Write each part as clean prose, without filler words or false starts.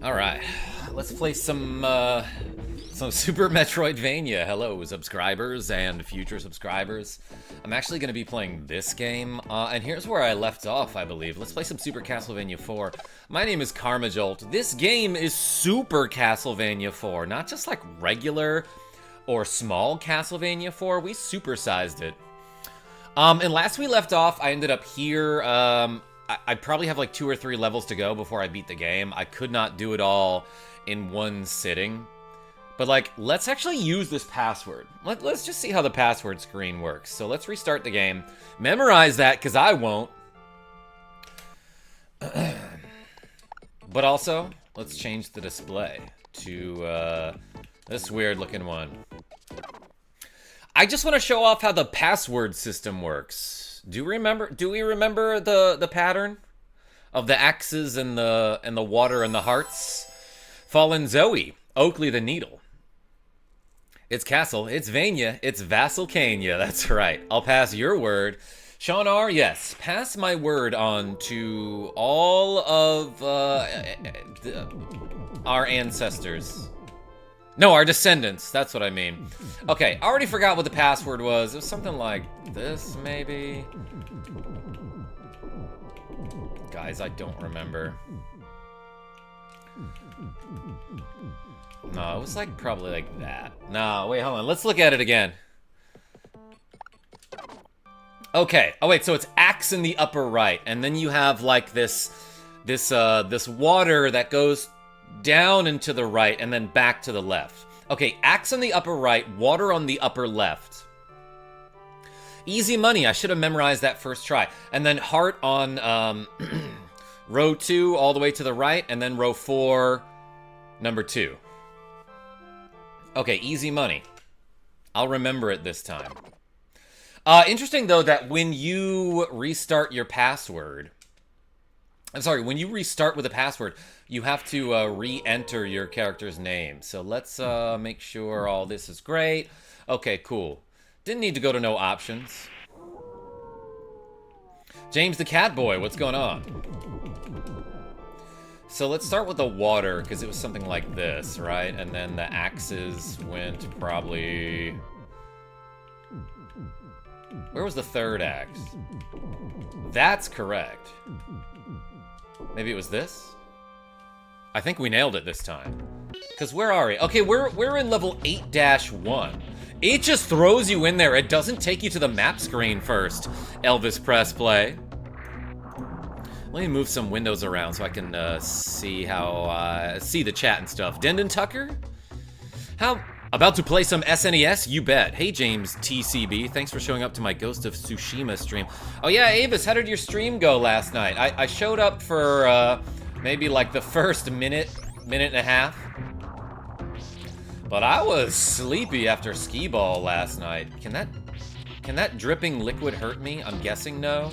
Alright, let's play some Super Metroidvania. Hello, subscribers and future subscribers. I'm actually going to be playing this game, and here's where I left off, I believe. Let's play some Super Castlevania IV. My name is KarmaJolt. This game is Super Castlevania IV, not just like regular or small Castlevania IV. We supersized it. And last we left off, I ended up here. I probably have like 2 or 3 levels to go before I beat the game. I could not do it all in one sitting. But like, let's actually use this password. Let's just see how the password screen works. So let's restart the game. Memorize that, because I won't. But also, let's change the display to this weird looking one. I just want to show off how the password system works. Do we remember the pattern of the axes and the water and the hearts? Fallen Zoe, Oakley the Needle. It's Castle, it's Vania, it's Vassalcania. That's right. I'll pass your word. Sean R, yes, pass my word on to all of our ancestors. No, our descendants. That's what I mean. Okay, I already forgot what the password was. It was something like this, maybe? Guys, I don't remember. No, it was like probably like that. No, wait, hold on. Let's look at it again. Okay. Oh, wait, so it's axe in the upper right. And then you have like this water that goes down and to the right, and then back to the left. Okay, axe on the upper right, water on the upper left. Easy money. I should have memorized that first try. And then heart on row 2 all the way to the right, and then row 4, number 2. Okay, easy money. I'll remember it this time. Interesting, though, that when you restart your password... I'm sorry, when you restart with a password, you have to re-enter your character's name. So let's make sure all this is great. Okay, cool. Didn't need to go to no options. James the Catboy, what's going on? So let's start with the water, because it was something like this, right? And then the axes went probably... Where was the third axe? That's correct. Maybe it was this? I think we nailed it this time. Because where are we? Okay, we're in level 8-1. It just throws you in there. It doesn't take you to the map screen first. Elvis Press Play. Let me move some windows around so I can see how see the chat and stuff. Dendon Tucker? How about to play some SNES? You bet. Hey James TCB, thanks for showing up to my Ghost of Tsushima stream. Oh yeah, Avis, how did your stream go last night? I showed up for maybe like the first minute and a half. But I was sleepy after skee ball last night. Can that dripping liquid hurt me? I'm guessing no.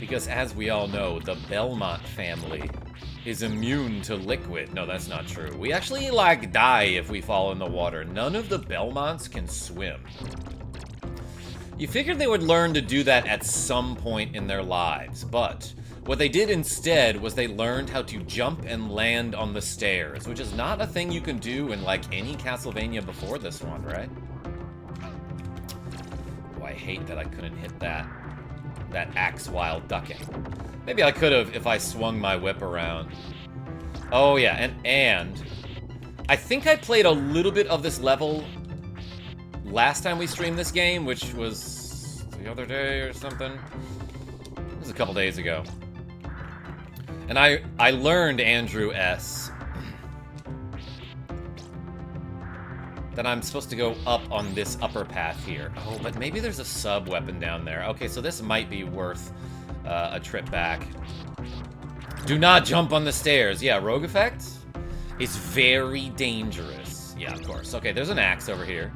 Because as we all know, the Belmont family is immune to liquid. No, that's not true. We actually, like, die if we fall in the water. None of the Belmonts can swim. You figured they would learn to do that at some point in their lives, but what they did instead was they learned how to jump and land on the stairs, which is not a thing you can do in, like, any Castlevania before this one, right? Oh, I hate that I couldn't hit that axe while ducking. Maybe I could have if I swung my whip around. Oh yeah, and I think I played a little bit of this level last time we streamed this game, which was the other day or something. It was a couple days ago. And I learned, Andrew S., that I'm supposed to go up on this upper path here. Oh, but maybe there's a sub-weapon down there. Okay, so this might be worth a trip back. Do not jump on the stairs. Yeah, rogue effect is very dangerous. Yeah, of course. Okay, there's an axe over here.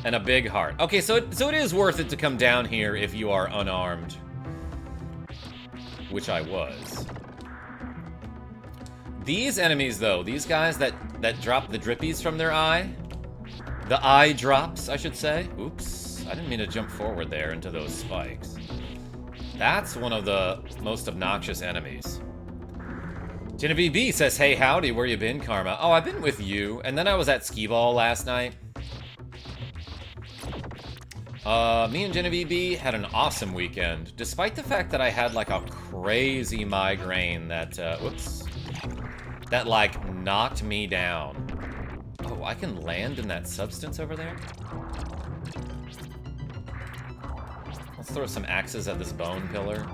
And a big heart. Okay, so it is worth it to come down here if you are unarmed. Which I was. These enemies, though, these guys that drop the drippies from their eye... The eye drops, I should say. Oops. Oops, I didn't mean to jump forward there into those spikes. That's one of the most obnoxious enemies. Genevieve B says, hey, howdy, where you been, Karma? Oh, I've been with you, and then I was at Skee-Ball last night. Me and Genevieve B had an awesome weekend, despite the fact that I had, like, a crazy migraine that, that, like, knocked me down. Oh, I can land in that substance over there? Let's throw some axes at this bone pillar.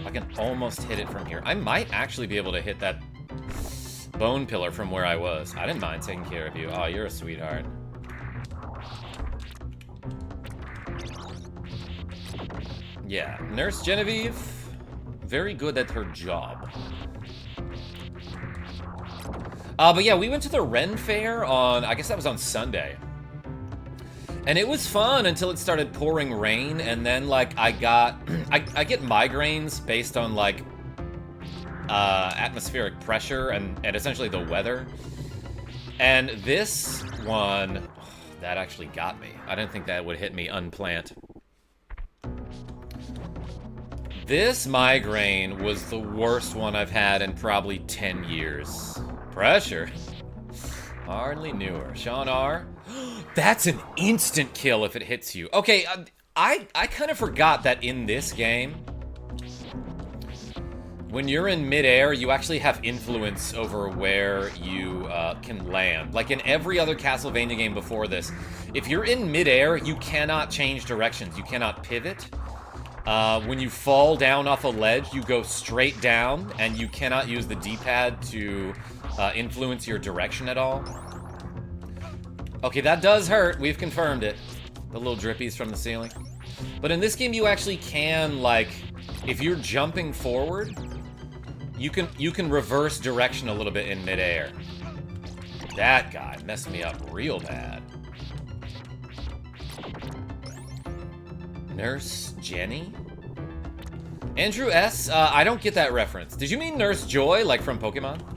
I can almost hit it from here. I might actually be able to hit that bone pillar from where I was. I didn't mind taking care of you. Oh, you're a sweetheart. Yeah, Nurse Genevieve, very good at her job. But yeah, we went to the Ren Fair on, I guess that was on Sunday. And it was fun until it started pouring rain, and then, like, I get migraines based on, like, atmospheric pressure and essentially the weather. And this one, that actually got me. I didn't think that would hit me unplanned. This migraine was the worst one I've had in probably 10 years. Pressure. Hardly knew her. Sean R. That's an instant kill if it hits you. Okay, I kind of forgot that in this game, when you're in midair, you actually have influence over where you can land. Like in every other Castlevania game before this, if you're in midair, you cannot change directions. You cannot pivot. When you fall down off a ledge, you go straight down, and you cannot use the D-pad to influence your direction at all. Okay, that does hurt. We've confirmed it. The little drippies from the ceiling. But in this game, you actually can, like, if you're jumping forward, you can reverse direction a little bit in midair. That guy messed me up real bad. Nurse Jenny? Andrew S., I don't get that reference. Did you mean Nurse Joy, like from Pokemon?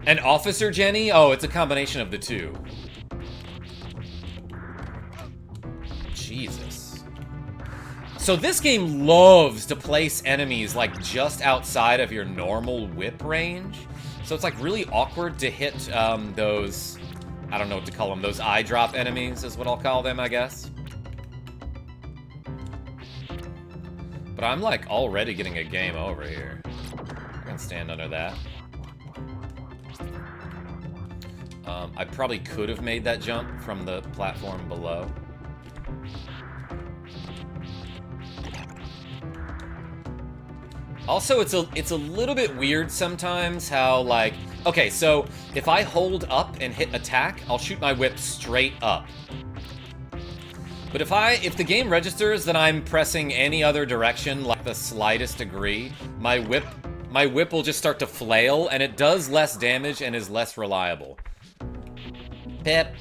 And Officer Jenny? Oh, it's a combination of the two. Jesus. So this game loves to place enemies, like, just outside of your normal whip range. So it's, like, really awkward to hit those... I don't know what to call them. Those eye drop enemies is what I'll call them, I guess. But I'm, like, already getting a game over here. I can stand under that. I probably could have made that jump from the platform below. Also, it's a little bit weird sometimes how, like... Okay, so if I hold up and hit attack, I'll shoot my whip straight up. But if the game registers that I'm pressing any other direction, like the slightest degree, my whip will just start to flail, and it does less damage and is less reliable. Pip.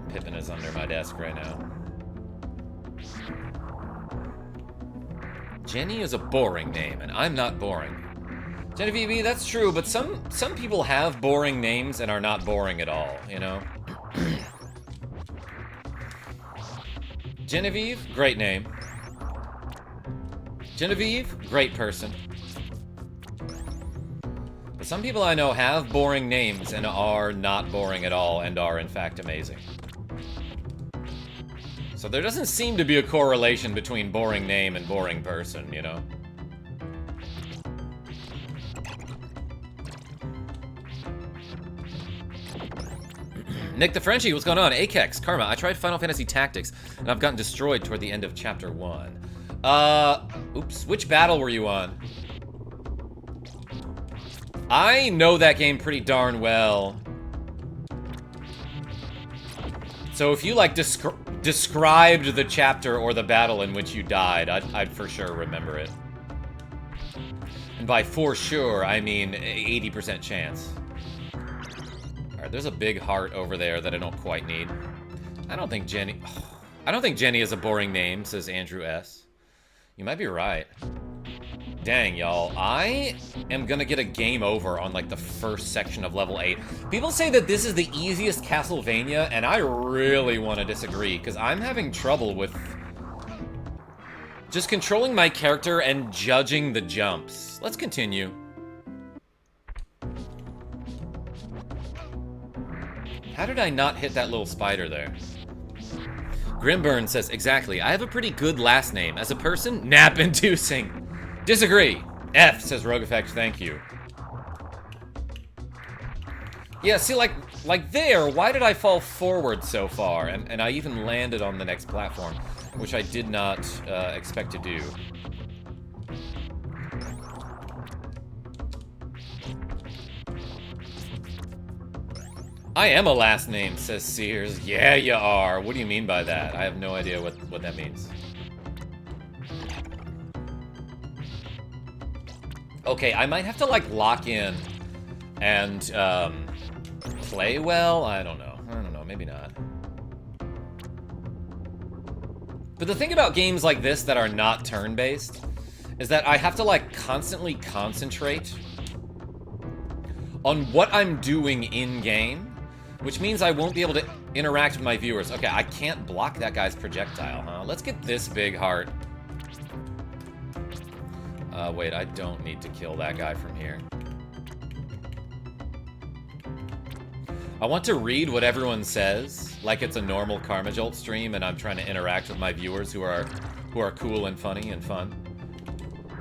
Pippin is under my desk right now. Jenny is a boring name, and I'm not boring. Genevieve, that's true, but some people have boring names and are not boring at all, you know? Genevieve, great name. Genevieve, great person. But some people I know have boring names and are not boring at all and are, in fact, amazing. So there doesn't seem to be a correlation between boring name and boring person, you know? Nick the Frenchie, what's going on? Akex, Karma, I tried Final Fantasy Tactics, and I've gotten destroyed toward the end of Chapter 1. Oops, which battle were you on? I know that game pretty darn well. So if you, like, described the chapter or the battle in which you died, I'd for sure remember it. And by for sure, I mean 80% chance. Alright, there's a big heart over there that I don't quite need. I don't think Jenny is a boring name, says Andrew S. You might be right. Dang, y'all. I am gonna get a game over on, like, the first section of level 8. People say that this is the easiest Castlevania, and I really want to disagree, because I'm having trouble with just controlling my character and judging the jumps. Let's continue. How did I not hit that little spider there? Grimburn says, exactly. I have a pretty good last name. As a person, nap-inducing. Disagree. F, says Rogue Effect, thank you. Yeah, see, like there, why did I fall forward so far? And I even landed on the next platform, which I did not expect to do. I am a last name, says Sears. Yeah, you are. What do you mean by that? I have no idea what that means. Okay, I might have to, like, lock in and play well. I don't know, maybe not. But the thing about games like this that are not turn-based is that I have to, like, constantly concentrate on what I'm doing in-game, which means I won't be able to interact with my viewers. Okay, I can't block that guy's projectile, huh? Let's get this big heart. Wait, I don't need to kill that guy from here. I want to read what everyone says, like it's a normal KarmaJolt stream and I'm trying to interact with my viewers who are cool and funny and fun.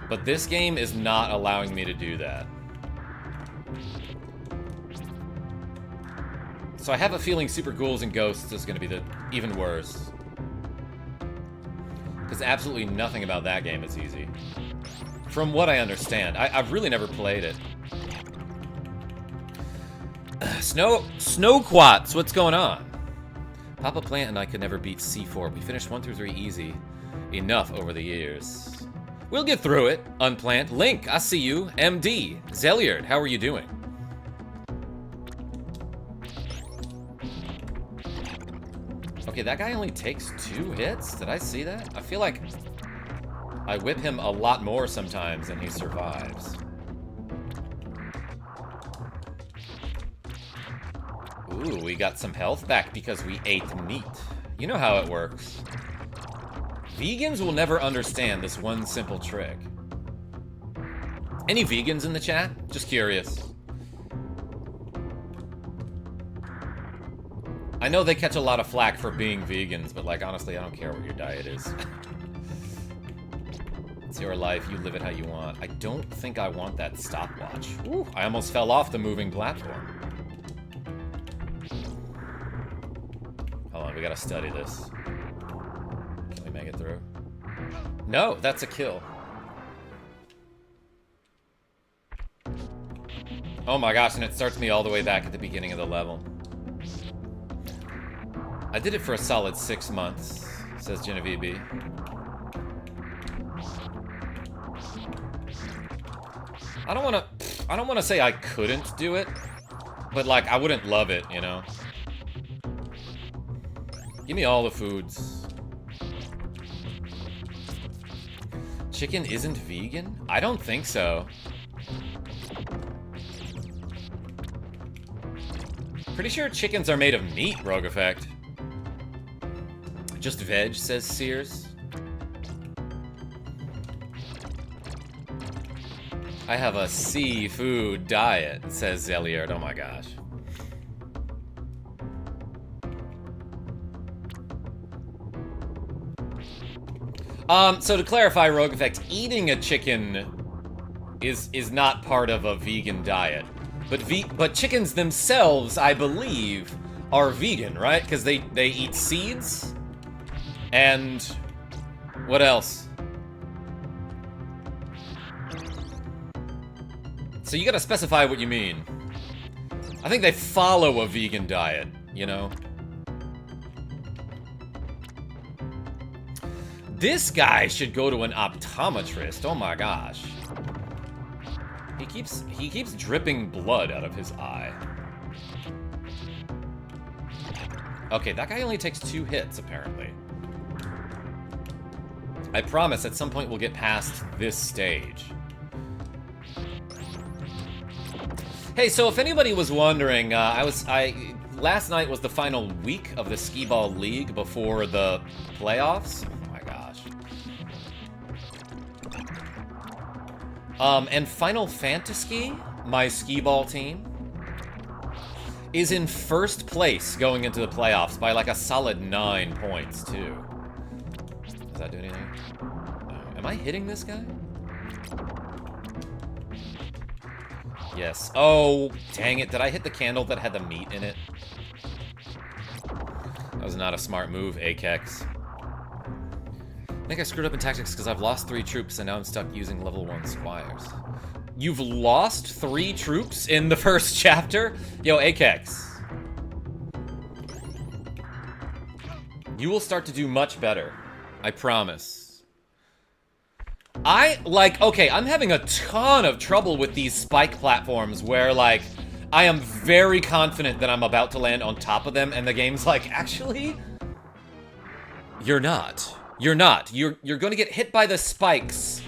But this game is not allowing me to do that. So I have a feeling Super Ghouls and Ghosts is going to be even worse. Because absolutely nothing about that game is easy. From what I understand. I've really never played it. Snowquats, what's going on? Papa Plant and I could never beat C4. We finished 1 through 3 easy enough over the years. We'll get through it. Unplant. Link, I see you. MD. Zeliard, how are you doing? Okay, that guy only takes 2 hits? Did I see that? I feel like I whip him a lot more sometimes and he survives. Ooh, we got some health back because we ate meat. You know how it works. Vegans will never understand this one simple trick. Any vegans in the chat? Just curious. I know they catch a lot of flack for being vegans, but, like, honestly, I don't care what your diet is. It's your life, you live it how you want. I don't think I want that stopwatch. Ooh, I almost fell off the moving platform. Hold on, we gotta study this. Can we make it through? No, that's a kill. Oh my gosh, and it starts me all the way back at the beginning of the level. I did it for a solid 6 months, says Genevieve B. I don't wanna say I couldn't do it, but, like, I wouldn't love it, you know? Give me all the foods. Chicken isn't vegan? I don't think so. Pretty sure chickens are made of meat, Rogue Effect. Just veg, says Sears. I have a seafood diet, says Zeliard. Oh my gosh. So to clarify, Rogue Effect, eating a chicken is not part of a vegan diet. But chickens themselves, I believe, are vegan, right? Because they eat seeds? And what else? So you gotta specify what you mean. I think they follow a vegan diet, you know? This guy should go to an optometrist. Oh my gosh. He keeps dripping blood out of his eye. Okay, that guy only takes 2 hits, apparently. I promise at some point we'll get past this stage. Hey, so if anybody was wondering, last night was the final week of the Skee-Ball League before the playoffs. Oh my gosh. And Final Fantasy, my Skee-Ball team, is in first place going into the playoffs by like a solid 9 points, too. Does that do anything? Am I hitting this guy? Yes. Oh, dang it. Did I hit the candle that had the meat in it? That was not a smart move, Akex. I think I screwed up in tactics because I've lost 3 troops and now I'm stuck using level 1 squires. You've lost 3 troops in the first chapter? Yo, Akex. You will start to do much better. I promise. Okay, I'm having a ton of trouble with these spike platforms where, like, I am very confident that I'm about to land on top of them, and the game's like, actually, you're not. You're not. You're gonna get hit by the spikes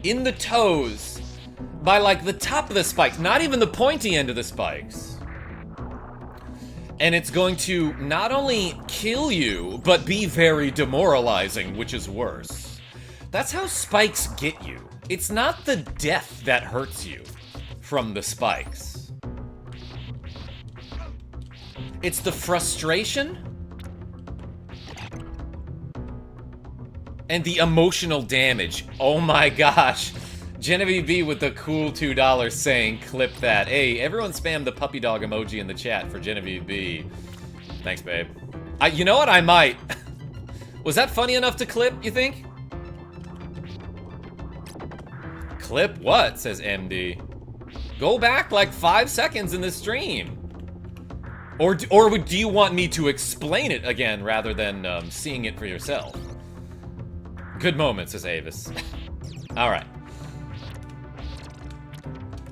in the toes by, like, the top of the spikes, not even the pointy end of the spikes. And it's going to not only kill you, but be very demoralizing, which is worse. That's how spikes get you. It's not the death that hurts you from the spikes. It's the frustration and the emotional damage. Oh my gosh. Genevieve B with the cool $2 saying, clip that. Hey, everyone spam the puppy dog emoji in the chat for Genevieve B. Thanks, babe. You know what? I might. Was that funny enough to clip, you think? Clip what? Says MD. Go back like 5 seconds in the stream. Or do you want me to explain it again rather than seeing it for yourself? Good moment, says Avis. Alright.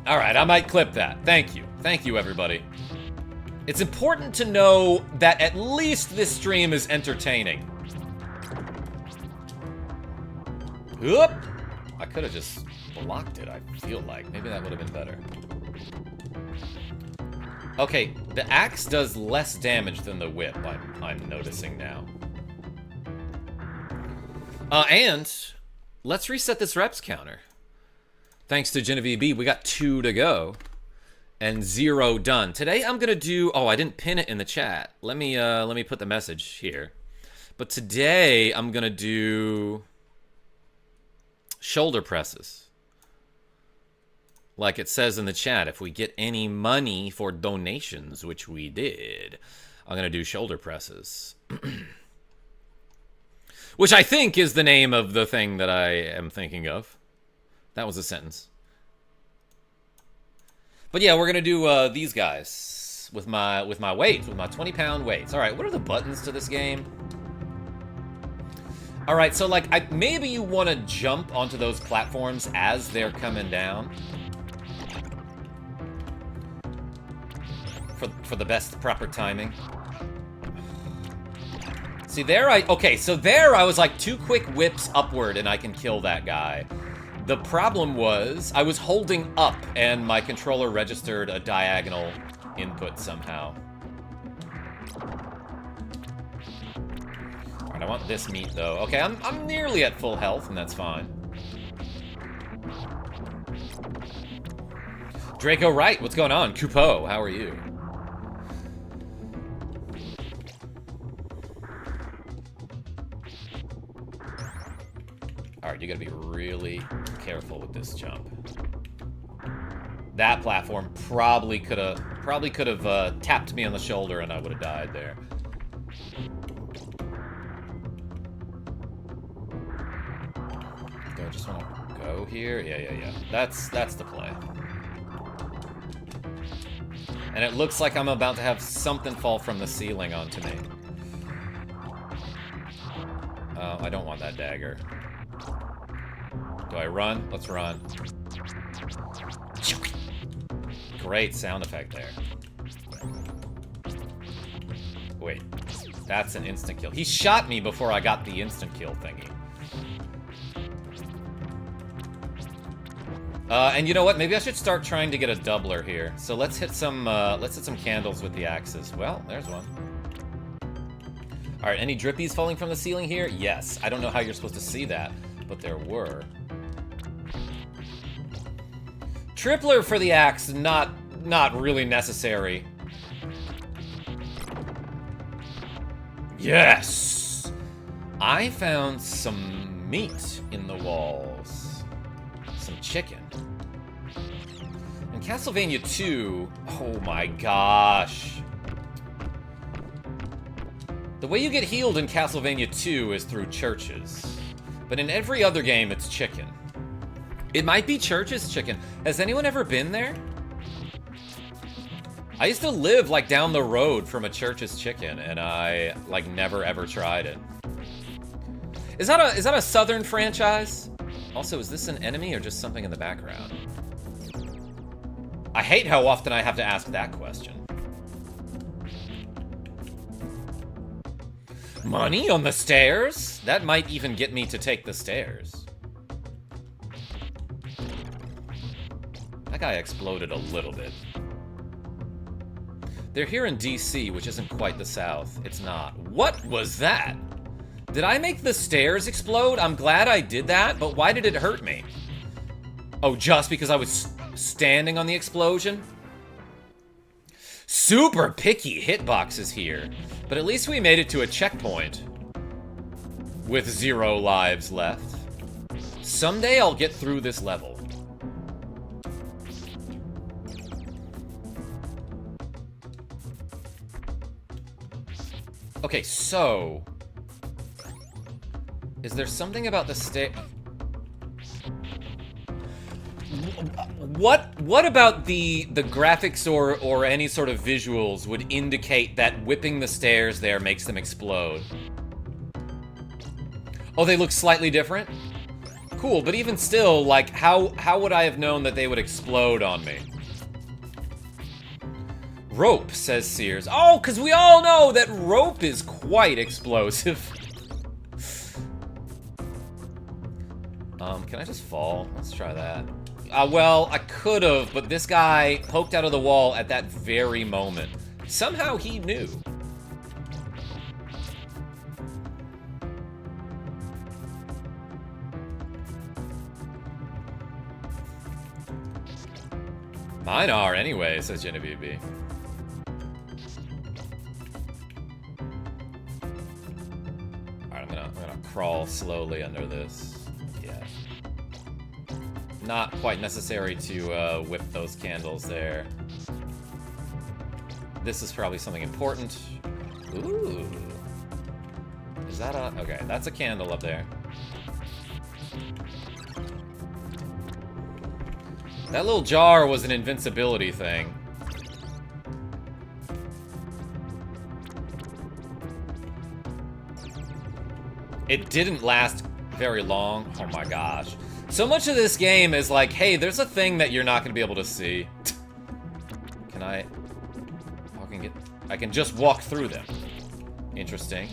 Alright, I might clip that. Thank you. Thank you, everybody. It's important to know that at least this stream is entertaining. Oop! I could have just blocked it, I feel like. Maybe that would have been better. Okay, the axe does less damage than the whip, I'm noticing now. And let's reset this reps counter. Thanks to Genevieve B, we got 2 to go. And 0 done. Today I'm gonna do... Oh, I didn't pin it in the chat. Let me put the message here. But today I'm gonna do... shoulder presses. Like it says in the chat, if we get any money for donations, which we did, I'm gonna do shoulder presses. Which I think is the name of the thing that I am thinking of. That was a sentence. But yeah, we're gonna do these guys with my weights, with my 20-pound weights. All right, what are the buttons to this game? All right, so like, maybe you want to jump onto those platforms as they're coming down. For the best proper timing. See, there okay, so there I was like 2 quick whips upward and I can kill that guy. The problem was, I was holding up and my controller registered a diagonal input somehow. Alright, I want this meat though. Okay, I'm nearly at full health and that's fine. Draco Wright, what's going on? Kupo, how are you? Alright, you gotta be really careful with this jump. That platform probably could have tapped me on the shoulder and I would have died there. Do I just want to go here? Yeah. That's the play. And it looks like I'm about to have something fall from the ceiling onto me. Oh, I don't want that dagger. Do I run? Let's run. Great sound effect there. Wait, that's an instant kill. He shot me before I got the instant kill thingy. And you know what? Maybe I should start trying to get a doubler here. So let's hit some candles with the axes. Well, there's one. All right, any drippies falling from the ceiling here? Yes. I don't know how you're supposed to see that, but there were. Tripler for the axe, not really necessary. Yes! I found some meat in the walls. Some chicken. In Castlevania II, oh my gosh. The way you get healed in Castlevania II is through churches. But in every other game, it's chicken. It might be Church's chicken. Has anyone ever been there? I used to live, like, down the road from a Church's chicken, and I, like, never ever tried it. Is that a Southern franchise? Also, is this an enemy or just something in the background? I hate how often I have to ask that question. Money on the stairs? That might even get me to take the stairs. That guy exploded a little bit. They're here in DC, which isn't quite the South. It's not. What was that? Did I make the stairs explode? I'm glad I did that, but why did it hurt me? Oh, just because I was standing on the explosion? Super picky hitboxes here, but at least we made it to a checkpoint with 0 lives left. Someday I'll get through this level. Okay, so is there something about the What about the graphics or any sort of visuals would indicate that whipping the stairs there makes them explode? Oh, they look slightly different? Cool, but even still, like, how would I have known that they would explode on me? Rope, says Sears. Oh, because we all know that rope is quite explosive. Can I just fall? Let's try that. Well, I could have, but this guy poked out of the wall at that very moment. Somehow he knew. Mine are anyway, says Genevieve B. Alright, I'm gonna crawl slowly under this. Yeah. Not quite necessary to whip those candles there. This is probably something important. Ooh. Is that a... Okay, that's a candle up there. That little jar was an invincibility thing. It didn't last very long. Oh my gosh. So much of this game is like, hey, there's a thing that you're not going to be able to see. Can I... I can just walk through them. Interesting.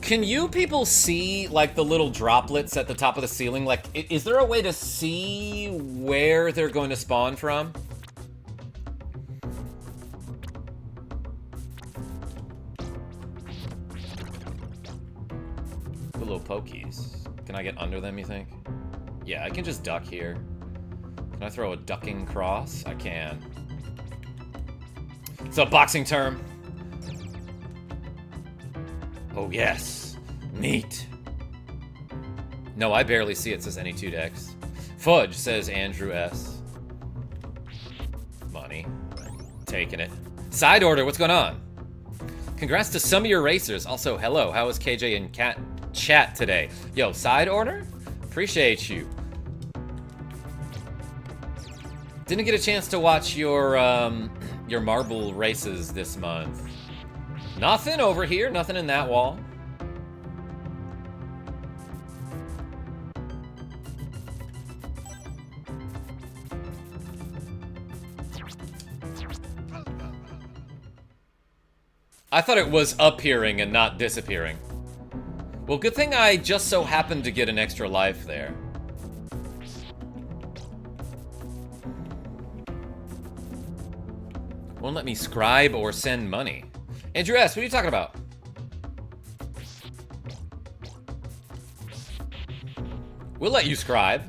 Can you people see, like, the little droplets at the top of the ceiling? Like, is there a way to see where they're going to spawn from? The little pokies. Can I get under them, you think? Yeah, I can just duck here. Can I throw a ducking cross? I can. It's a boxing term. Oh, yes. Neat. No, I barely see it, says Any2Dex. Fudge, says Andrew S. Money. Taking it. Side order, what's going on? Congrats to some of your racers. Also, hello, how is KJ and Cat chat today? Yo, side order? Appreciate you. Didn't get a chance to watch your marble races this month. Nothing over here, nothing in that wall. I thought it was appearing and not disappearing. Well, good thing I just so happened to get an extra life there. Won't let me scribe or send money. Andrew S., what are you talking about? We'll let you scribe.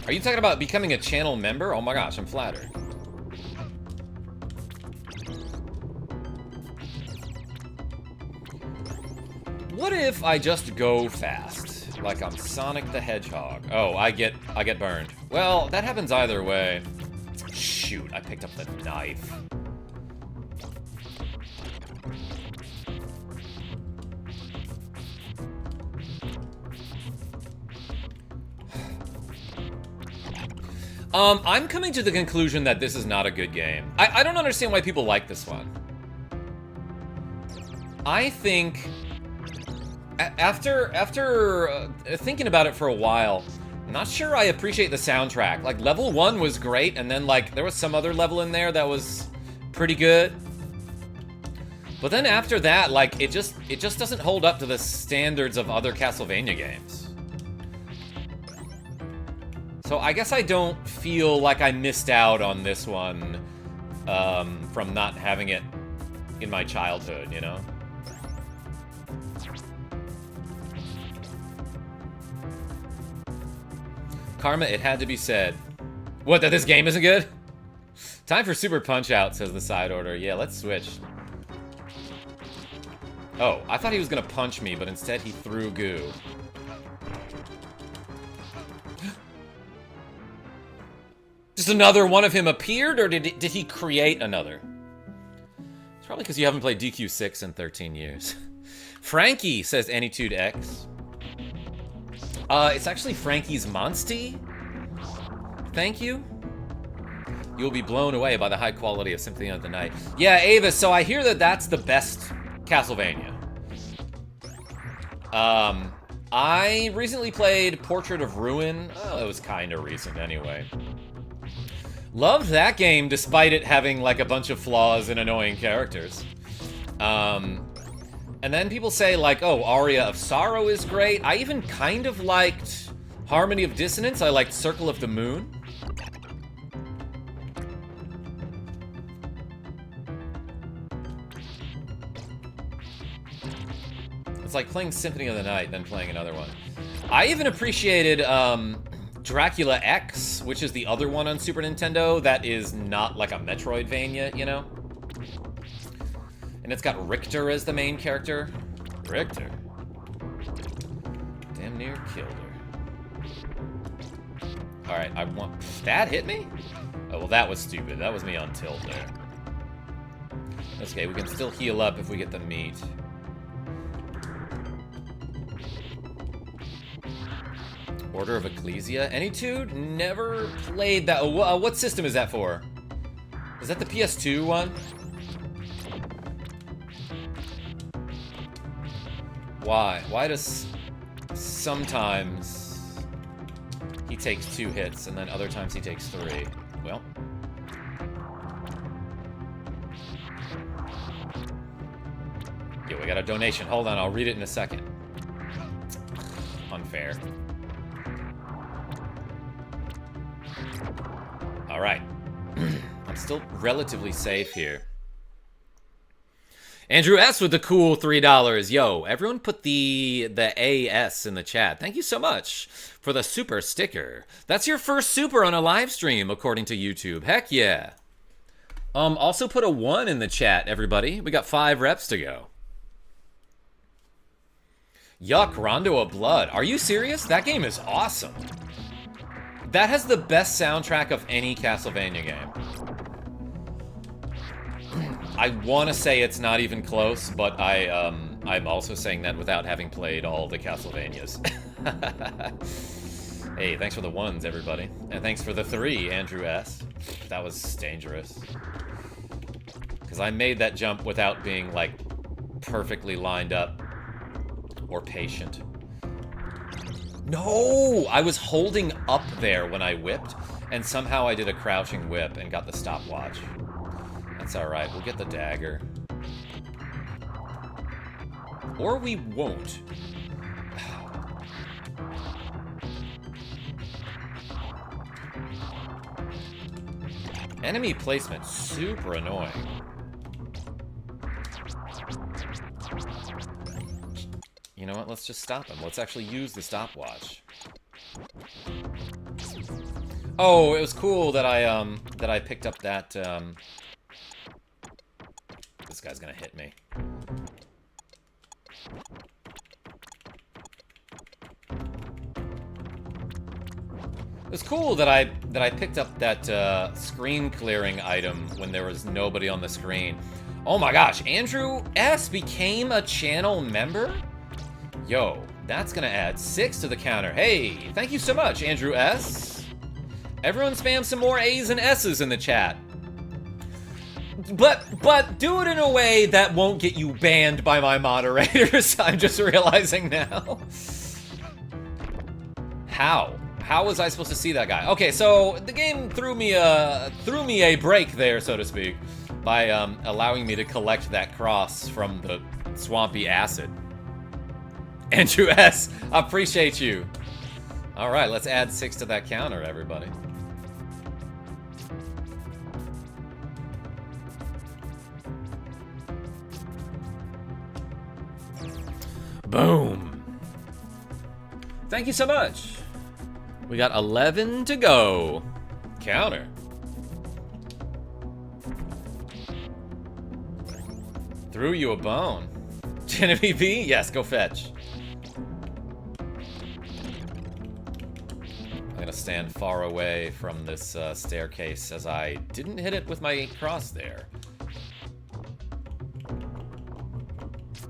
Are you talking about becoming a channel member? Oh my gosh, I'm flattered. What if I just go fast? Like I'm Sonic the Hedgehog. Oh, I get burned. Well, that happens either way. Shoot, I picked up the knife. I'm coming to the conclusion that this is not a good game. I don't understand why people like this one. I think after thinking about it for a while, I'm not sure I appreciate the soundtrack. Like level 1 was great, and then like there was some other level in there that was pretty good. But then after that, like it just doesn't hold up to the standards of other Castlevania games. So I guess I don't feel like I missed out on this one from not having it in my childhood, you know? Karma, it had to be said. What, that this game isn't good? Time for Super Punch-Out, says the side order. Yeah, let's switch. Oh, I thought he was gonna punch me, but instead he threw goo. Just another one of him appeared, or did he create another? It's probably because you haven't played DQ6 in 13 years. Frankie, says Anytude-X. It's actually Frankie's Monsty. Thank you. You'll be blown away by the high quality of Symphony of the Night. Yeah, Ava, so I hear that that's the best Castlevania. I recently played Portrait of Ruin. Oh, it was kind of recent anyway. Loved that game despite it having like a bunch of flaws and annoying characters. And then people say like, oh, Aria of Sorrow is great. I even kind of liked Harmony of Dissonance. I liked Circle of the Moon. It's like playing Symphony of the Night, then playing another one. I even appreciated Dracula X, which is the other one on Super Nintendo that is not like a Metroidvania, you know? And it's got Richter as the main character. Richter. Damn near killed her. Alright, I want... That hit me? Oh, well, that was stupid. That was me on tilt there. That's okay, we can still heal up if we get the meat. Order of Ecclesia? Anytude? Never played that. Oh, what system is that for? Is that the PS2 one? Why? Why does sometimes he takes 2 hits and then other times he takes 3? Well. Yeah, we got a donation. Hold on, I'll read it in a second. Unfair. Alright. I'm still relatively safe here. Andrew S. with the cool $3. Yo, everyone put the AS in the chat. Thank you so much for the super sticker. That's your first super on a live stream, according to YouTube. Heck yeah. Also put a 1 in the chat, everybody. We got 5 reps to go. Yuck, Rondo of Blood. Are you serious? That game is awesome. That has the best soundtrack of any Castlevania game. I want to say it's not even close, but I'm also saying that without having played all the Castlevanias. Hey, thanks for the 1s, everybody. And thanks for the 3, Andrew S. That was dangerous. Because I made that jump without being, like, perfectly lined up. Or patient. No! I was holding up there when I whipped, and somehow I did a crouching whip and got the stopwatch. That's alright, we'll get the dagger. Or we won't. Enemy placement, super annoying. You know what, let's just stop him. Let's actually use the stopwatch. Oh, it was cool that I picked up that, This guy's gonna hit me. It was cool that I picked up that screen clearing item when there was nobody on the screen. Oh my gosh, Andrew S became a channel member? Yo, that's gonna add 6 to the counter. Hey, thank you so much, Andrew S. Everyone spam some more A's and S's in the chat. But do it in a way that won't get you banned by my moderators. I'm just realizing now. How? How was I supposed to see that guy? Okay, so the game threw me a break there, so to speak, by allowing me to collect that cross from the swampy acid. Andrew S, appreciate you. All right, let's add 6 to that counter, everybody. Boom. Thank you so much. We got 11 to go. Counter. Threw you a bone. Genevieve B? Yes, go fetch. I'm gonna stand far away from this staircase as I didn't hit it with my cross there.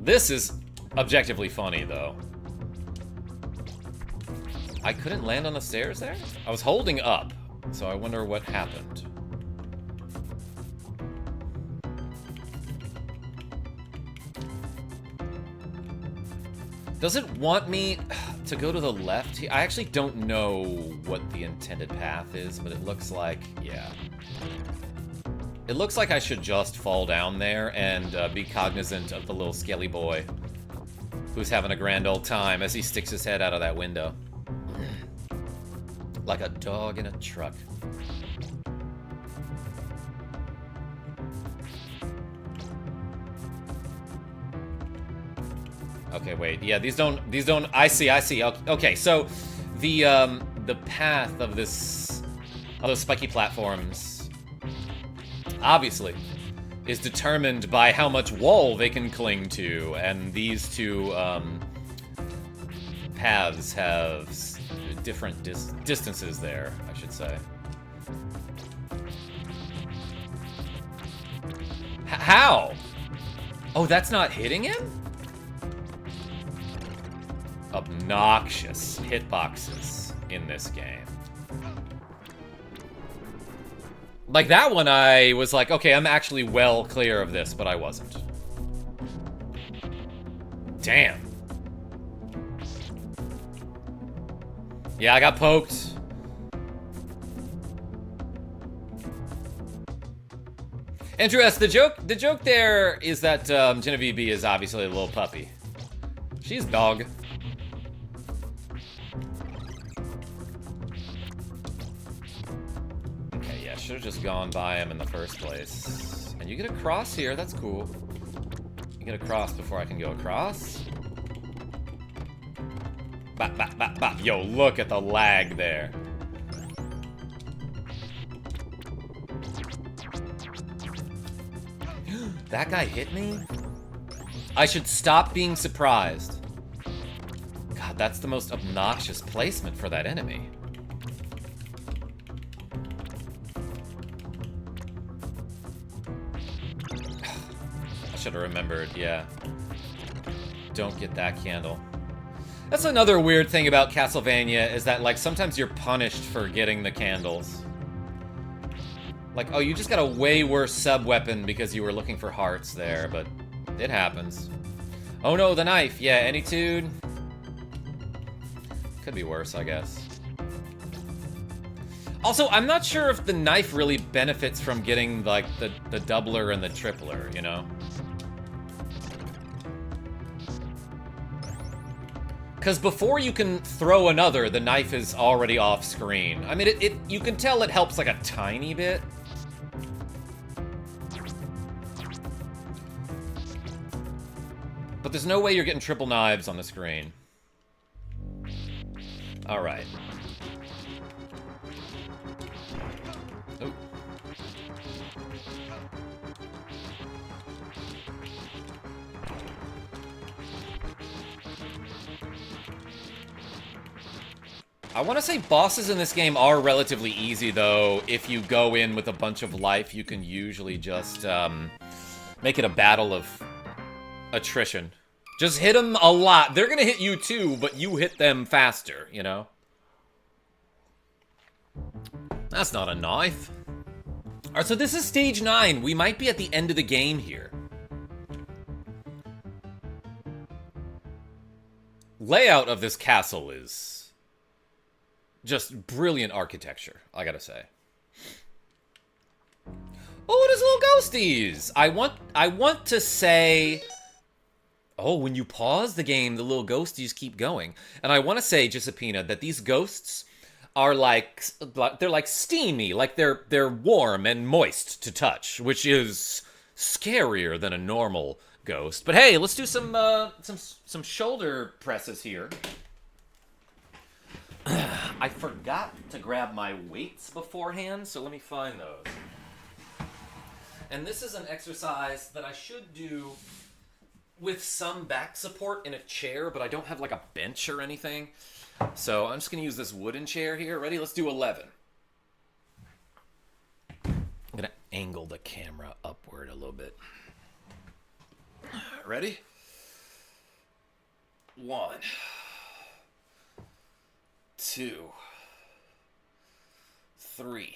This is objectively funny, though. I couldn't land on the stairs there? I was holding up, so I wonder what happened. Does it want me to go to the left here? I actually don't know what the intended path is, but it looks like, yeah. It looks like I should just fall down there and be cognizant of the little skelly boy who's having a grand old time as he sticks his head out of that window. Like a dog in a truck. Okay, wait. Yeah, these don't, I see. Okay, so the path of those spiky platforms, obviously, is determined by how much wall they can cling to, and these two paths have different distances there, I should say. How? Oh, that's not hitting him? Obnoxious hitboxes in this game. Like that one, I was like, okay, I'm actually well clear of this, but I wasn't. Damn. Yeah, I got poked. Andrew S, the joke there is that Genevieve B is obviously a little puppy. She's dog. Okay, yeah, should have just gone by him in the first place. And you get a cross here, that's cool. You get a cross before I can go across. Bop, bop, bop, bop. Yo, look at the lag there. That guy hit me? I should stop being surprised. God, that's the most obnoxious placement for that enemy. I should have remembered, yeah. Don't get that candle. That's another weird thing about Castlevania, is that, like, sometimes you're punished for getting the candles. Like, oh, you just got a way worse sub-weapon because you were looking for hearts there, but it happens. Oh no, the knife! Yeah, Anytude. Could be worse, I guess. Also, I'm not sure if the knife really benefits from getting, like, the doubler and the tripler, you know? Because before you can throw another, the knife is already off screen. I mean, you can tell it helps, like, a tiny bit. But there's no way you're getting triple knives on the screen. Alright. Oh. I want to say bosses in this game are relatively easy, though. If you go in with a bunch of life, you can usually just make it a battle of attrition. Just hit them a lot. They're gonna hit you too, but you hit them faster, you know? That's not a knife. Alright, so this is stage 9. We might be at the end of the game here. Layout of this castle is just brilliant architecture, I gotta say. Oh, it is little ghosties! I want to say... Oh, when you pause the game, the little ghosties keep going. And I want to say, Giuseppina, that these ghosts are like... They're like steamy, like they're warm and moist to touch, which is scarier than a normal ghost. But hey, let's do some shoulder presses here. I forgot to grab my weights beforehand, so let me find those. And this is an exercise that I should do with some back support in a chair, but I don't have like a bench or anything. So I'm just going to use this wooden chair here. Ready? Let's do 11. I'm going to angle the camera upward a little bit. Ready? 1, 2, 3,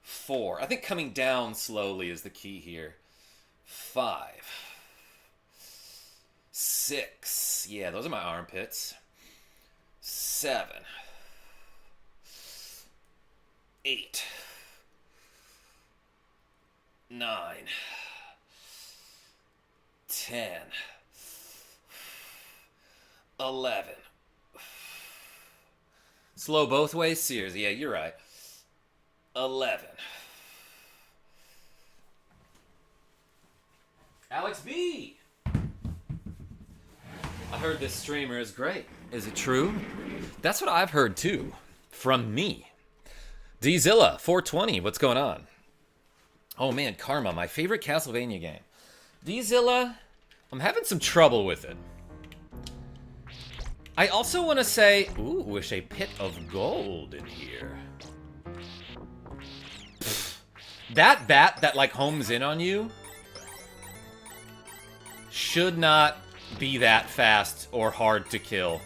4. I think coming down slowly is the key here. 5, 6. Yeah, those are my armpits. 7, 8, 9, 10, 11. Slow both ways, Sears. Yeah, you're right. 11. Alex B! I heard this streamer is great. Is it true? That's what I've heard too. From me. Dzilla 420, what's going on? Oh man, Karma, my favorite Castlevania game. Dzilla, I'm having some trouble with it. I also want to say, ooh, wish a pit of gold in here. Pfft. That bat that like homes in on you should not be that fast or hard to kill.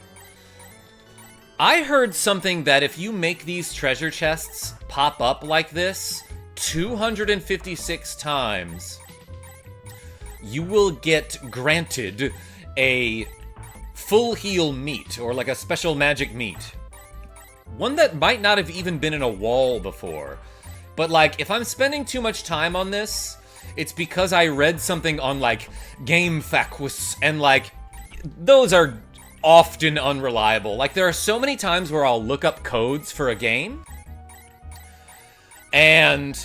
I heard something that if you make these treasure chests pop up like this 256 times, you will get granted a full heal meat, or like a special magic meat. One that might not have even been in a wall before. But like, if I'm spending too much time on this, it's because I read something on, like, GameFAQs, and, like, those are often unreliable. Like, there are so many times where I'll look up codes for a game, and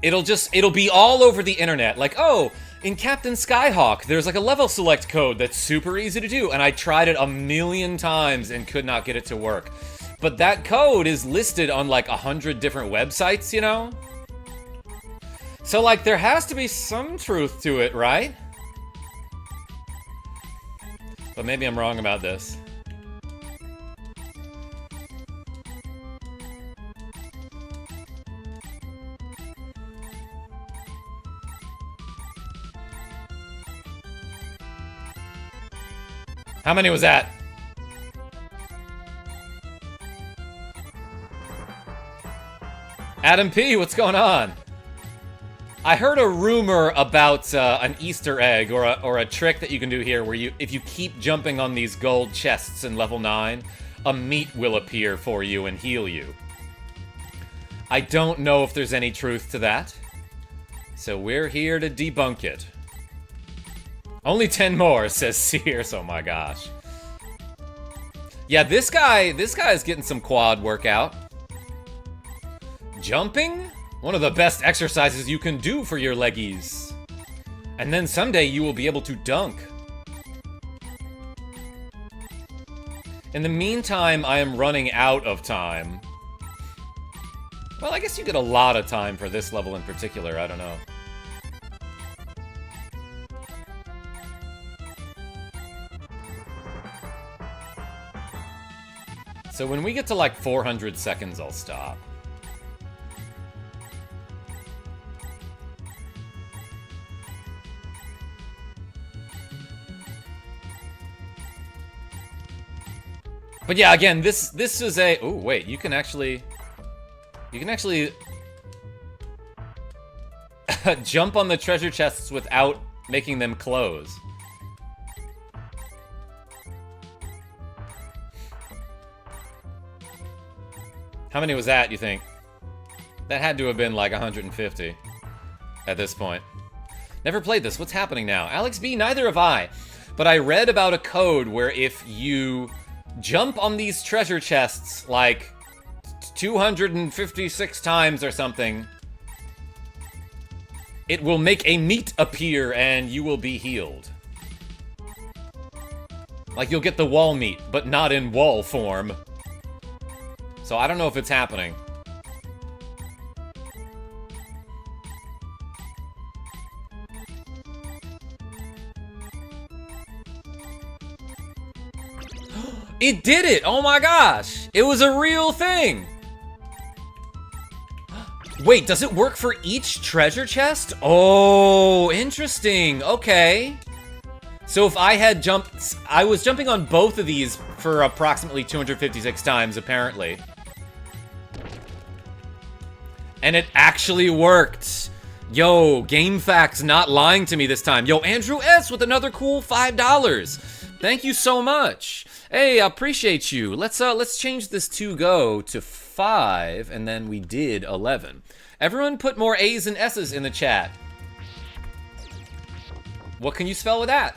it'll be all over the internet. Like, oh, in Captain Skyhawk, there's, like, a level select code that's super easy to do, and I tried it a million times and could not get it to work. But that code is listed on, like, 100 different websites, you know? So, like, there has to be some truth to it, right? But maybe I'm wrong about this. How many was that? Adam P, what's going on? I heard a rumor about an Easter egg or a trick that you can do here where if you keep jumping on these gold chests in level 9, a meat will appear for you and heal you. I don't know if there's any truth to that. So we're here to debunk it. Only 10 more, says Sears. Oh my gosh. Yeah, this guy is getting some quad workout. Jumping? One of the best exercises you can do for your leggies. And then someday you will be able to dunk. In the meantime, I am running out of time. Well, I guess you get a lot of time for this level in particular, I don't know. So when we get to like 400 seconds, I'll stop. But yeah, again, this is a... Oh, wait, you can actually jump on the treasure chests without making them close. How many was that, you think? That had to have been like 150 at this point. Never played this. What's happening now? Alex B, neither have I. But I read about a code where if you jump on these treasure chests like 256 times or something, it will make a meat appear and you will be healed. Like you'll get the wall meat, but not in wall form. So I don't know if it's happening. It did it! Oh my gosh! It was a real thing! Wait, does it work for each treasure chest? Oh, interesting. Okay. So if I had jumped... I was jumping on both of these for approximately 256 times, apparently. And it actually worked. Yo, GameFAQs not lying to me this time. Yo, Andrew S. with another cool $5. Thank you so much. Hey, I appreciate you. Let's change this to go to 5, and then we did 11. Everyone put more A's and S's in the chat. What can you spell with that?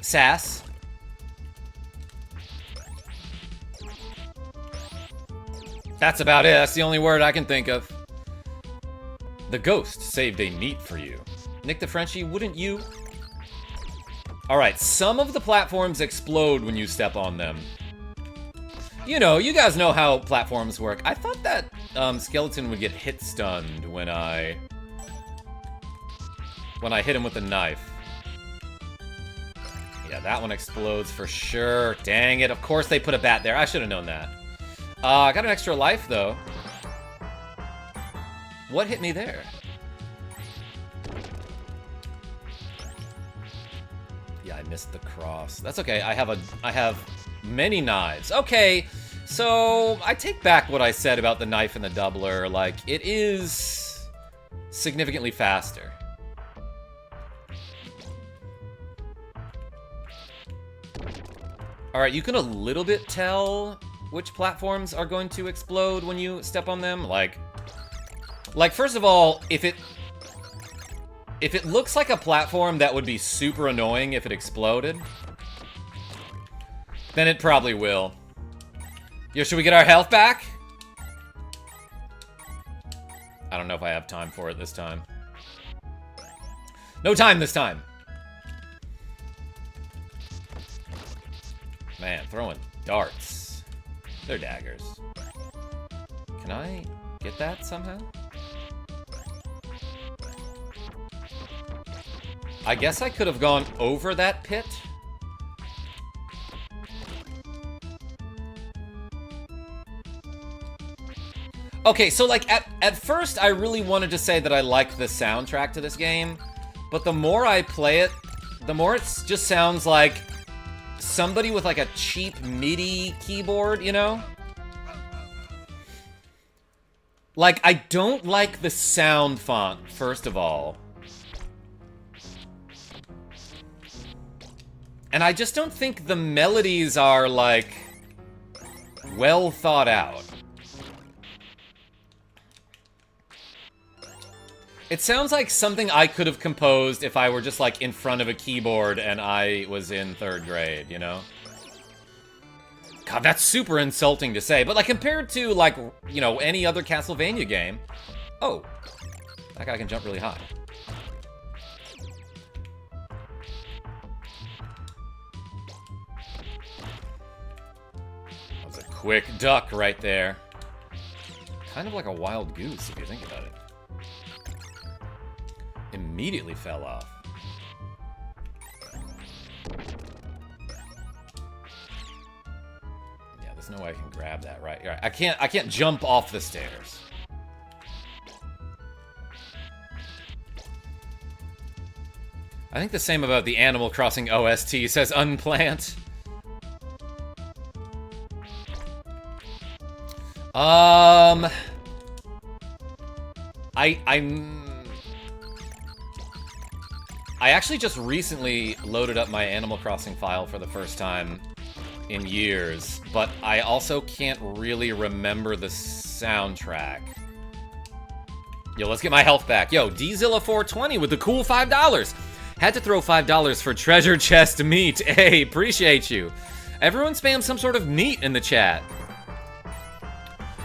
Sass. That's about it. That's the only word I can think of. The ghost saved a meat for you. Nick the Frenchie, wouldn't you? Alright, some of the platforms explode when you step on them. You know, you guys know how platforms work. I thought that skeleton would get hit stunned when I hit him with the knife. Yeah, that one explodes for sure. Dang it, of course they put a bat there. I should have known that. I got an extra life, though. What hit me there? Yeah, I missed the cross. That's okay. I have many knives. Okay, so I take back what I said about the knife and the doubler. Like, it is significantly faster. All right, you can a little bit tell which platforms are going to explode when you step on them. Like first of all, if it looks like a platform that would be super annoying if it exploded, then it probably will. Yo, should we get our health back? I don't know if I have time for it this time. No time this time. Man, throwing darts. They're daggers. Can I get that somehow? I guess I could have gone over that pit. Okay, so like at first I really wanted to say that I liked the soundtrack to this game, but the more I play it, the more it just sounds like somebody with like a cheap MIDI keyboard, you know? Like, I don't like the sound font, first of all. And I just don't think the melodies are, like, well thought out. It sounds like something I could have composed if I were just, like, in front of a keyboard and I was in 3rd grade, you know? God, that's super insulting to say, but, like, compared to, like, you know, any other Castlevania game... Oh, that guy can jump really high. That was a quick duck right there. Kind of like a wild goose, if you think about it. Immediately fell off. Yeah, there's no way I can grab that, right? I can't jump off the stairs. I think the same about the Animal Crossing OST, says Unplant. I actually just recently loaded up my Animal Crossing file for the first time in years, but I also can't really remember the soundtrack. Yo, let's get my health back. Yo, Dzilla420 with the cool $5. Had to throw $5 for treasure chest meat. Hey, appreciate you. Everyone spam some sort of meat in the chat.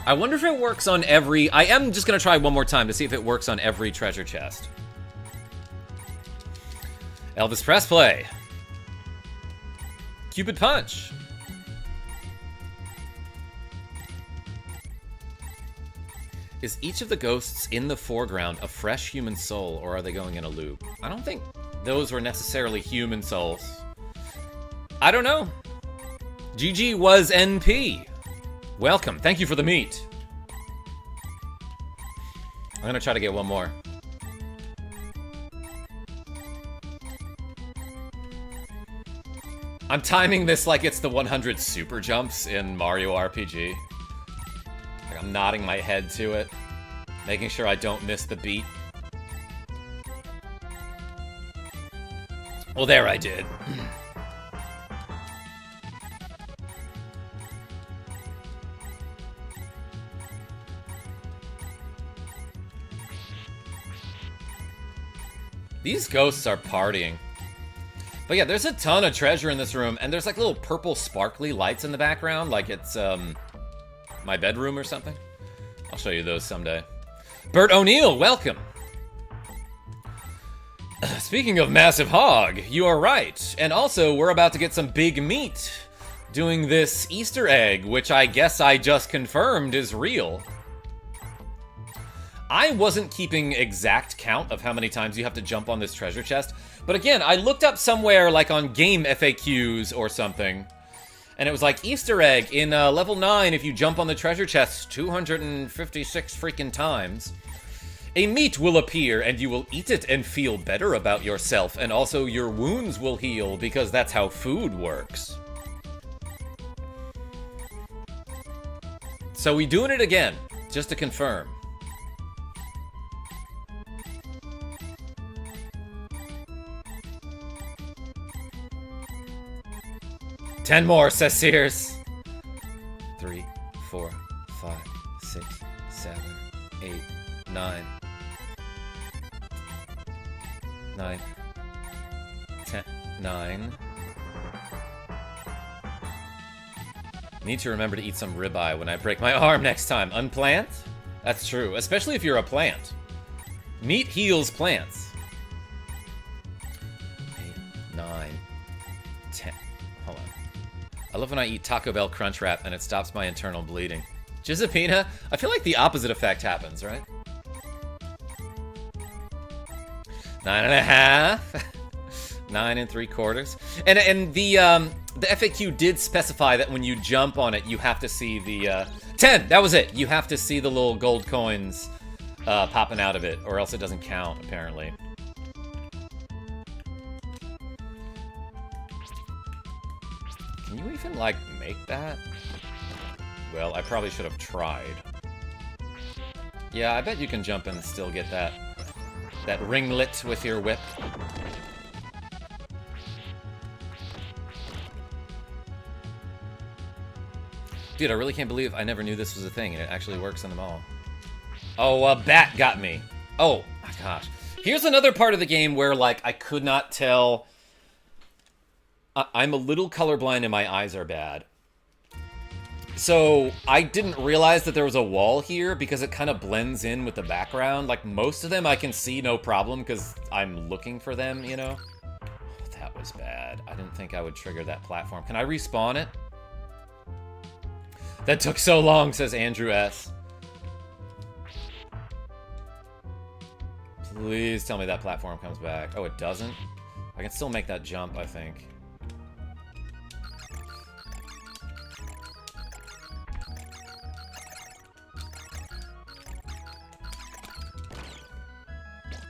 I wonder if it works on every... I am just gonna try one more time to see if it works on every treasure chest. Elvis Press Play. Cupid Punch. Is each of the ghosts in the foreground a fresh human soul, or are they going in a loop? I don't think those were necessarily human souls. I don't know. GG was NP. Welcome. Thank you for the meat. I'm gonna try to get one more. I'm timing this like it's the 100 super jumps in Mario RPG. Like I'm nodding my head to it, making sure I don't miss the beat. Well, there I did. These ghosts are partying. But yeah, there's a ton of treasure in this room, and there's like little purple sparkly lights in the background, like it's, my bedroom or something. I'll show you those someday. Bert O'Neill, welcome! Speaking of Massive Hog, you are right. And also, we're about to get some big meat doing this Easter egg, which I guess I just confirmed is real. I wasn't keeping exact count of how many times you have to jump on this treasure chest. But again, I looked up somewhere like on game FAQs or something. And it was like, Easter egg, in level 9, if you jump on the treasure chest 256 freaking times, a meat will appear and you will eat it and feel better about yourself. And also your wounds will heal because that's how food works. So we doing it again, just to confirm. Ten more, says Sears. 3, 4, 5, 6, 7, 8, 9. 9. 10. 9. Need to remember to eat some ribeye when I break my arm next time. Unplant? That's true, especially if you're a plant. Meat heals plants. 8, 9, 10. Hold on. I love when I eat Taco Bell Crunchwrap and it stops my internal bleeding. Giuseppina, I feel like the opposite effect happens, right? 9.5. 9 3/4. And the FAQ did specify that when you jump on it, you have to see the 10. That was it. You have to see the little gold coins popping out of it, or else it doesn't count. Apparently. Can you even like make that? Well, I probably should have tried. Yeah, I bet you can jump and still get that ringlet with your whip. Dude, I really can't believe I never knew this was a thing, and it actually works on them all. Oh, a bat got me. Oh, my gosh. Here's another part of the game where, like, I could not tell. I'm a little colorblind and my eyes are bad. So I didn't realize that there was a wall here because it kind of blends in with the background. Like, most of them I can see no problem because I'm looking for them, you know? Oh, that was bad. I didn't think I would trigger that platform. Can I respawn it? That took so long, says Andrew S. Please tell me that platform comes back. Oh, it doesn't? I can still make that jump, I think.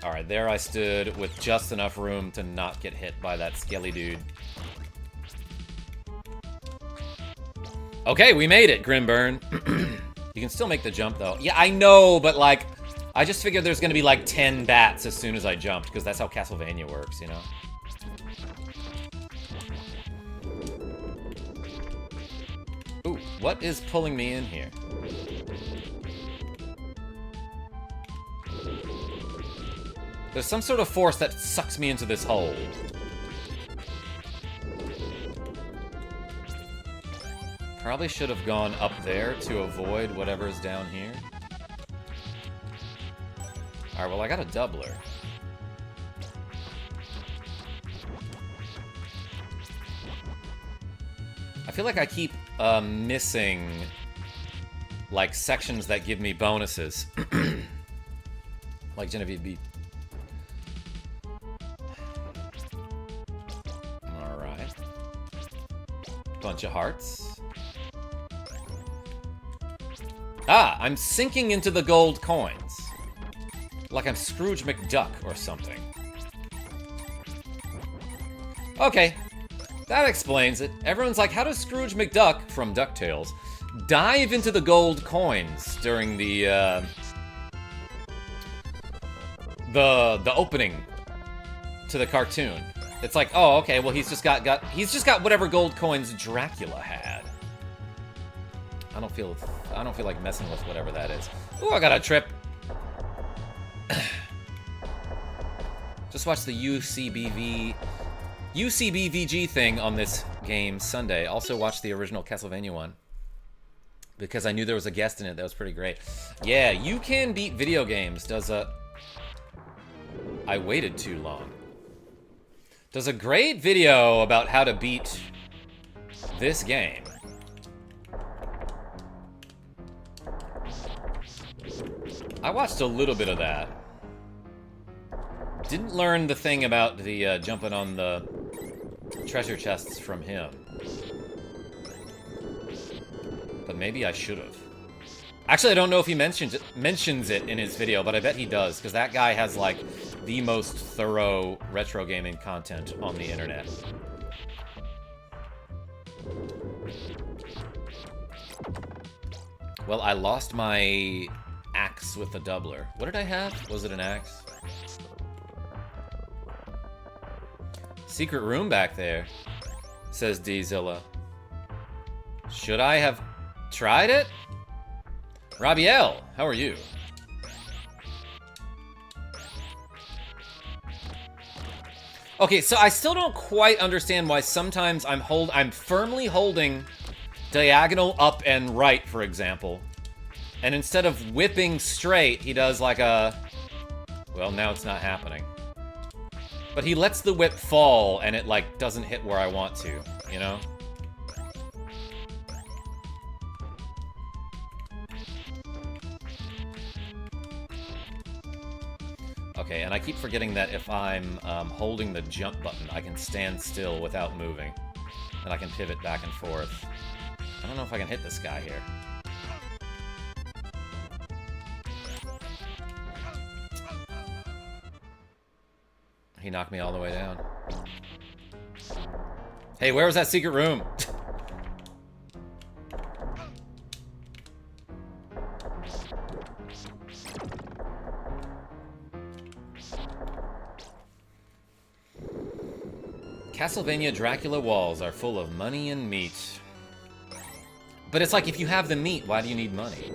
Alright, there I stood with just enough room to not get hit by that skelly dude. Okay, we made it, Grimburn. You can still make the jump, though. Yeah, I know, but, like, I just figured there's gonna be, like, 10 bats as soon as I jumped, because that's how Castlevania works, you know? Ooh, what is pulling me in here? There's some sort of force that sucks me into this hole. Probably should have gone up there to avoid whatever's down here. Alright, well, I got a doubler. I feel like I keep missing, like, sections that give me bonuses. Like Genevieve B. Alright. Bunch of hearts. Ah, I'm sinking into the gold coins. Like I'm Scrooge McDuck or something. Okay, that explains it. Everyone's like, how does Scrooge McDuck, from DuckTales, dive into the gold coins during the opening to the cartoon? It's like, oh, okay, well, he's just got whatever gold coins Dracula had. I don't feel like messing with whatever that is. Ooh, I got a trip. Just watched the UCBVG thing on this game Sunday. Also watched the original Castlevania one because I knew there was a guest in it. That was pretty great. Yeah, you can beat video games. I waited too long. Does a great video about how to beat this game. I watched a little bit of that. Didn't learn the thing about the jumping on the treasure chests from him. But maybe I should have. Actually, I don't know if he mentions it in his video, but I bet he does, because that guy has, like, the most thorough retro gaming content on the internet. Well, I lost my axe with the doubler. What did I have? Was it an axe? Secret room back there, says D-Zilla. Should I have tried it? Robbie L, how are you? Okay, so I still don't quite understand why sometimes I'm firmly holding diagonal up and right, for example. And instead of whipping straight, he does like a... Well, now it's not happening. But he lets the whip fall, and it, like, doesn't hit where I want to, you know? Okay, and I keep forgetting that if I'm holding the jump button, I can stand still without moving. And I can pivot back and forth. I don't know if I can hit this guy here. He knocked me all the way down. Hey, where was that secret room? Castlevania Dracula walls are full of money and meat. But it's like, if you have the meat, why do you need money?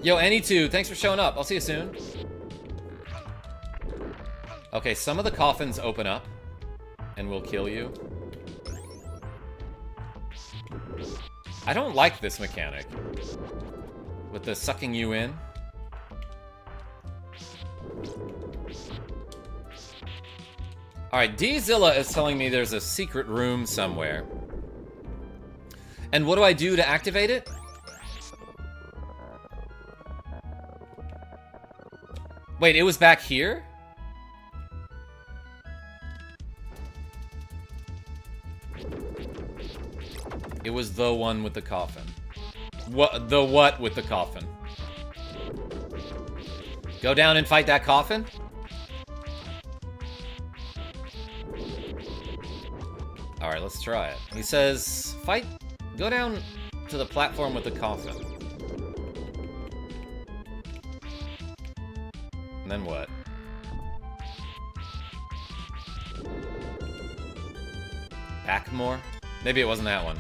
Yo, Any2, thanks for showing up. I'll see you soon. Okay, some of the coffins open up and will kill you. I don't like this mechanic with the sucking you in. Alright, D-Zilla is telling me there's a secret room somewhere. And what do I do to activate it? Wait, it was back here? It was the one with the coffin. What? The what with the coffin? Go down and fight that coffin? Alright, let's try it. He says, fight... Go down to the platform with the coffin. And then what? Back more? Maybe it wasn't that one.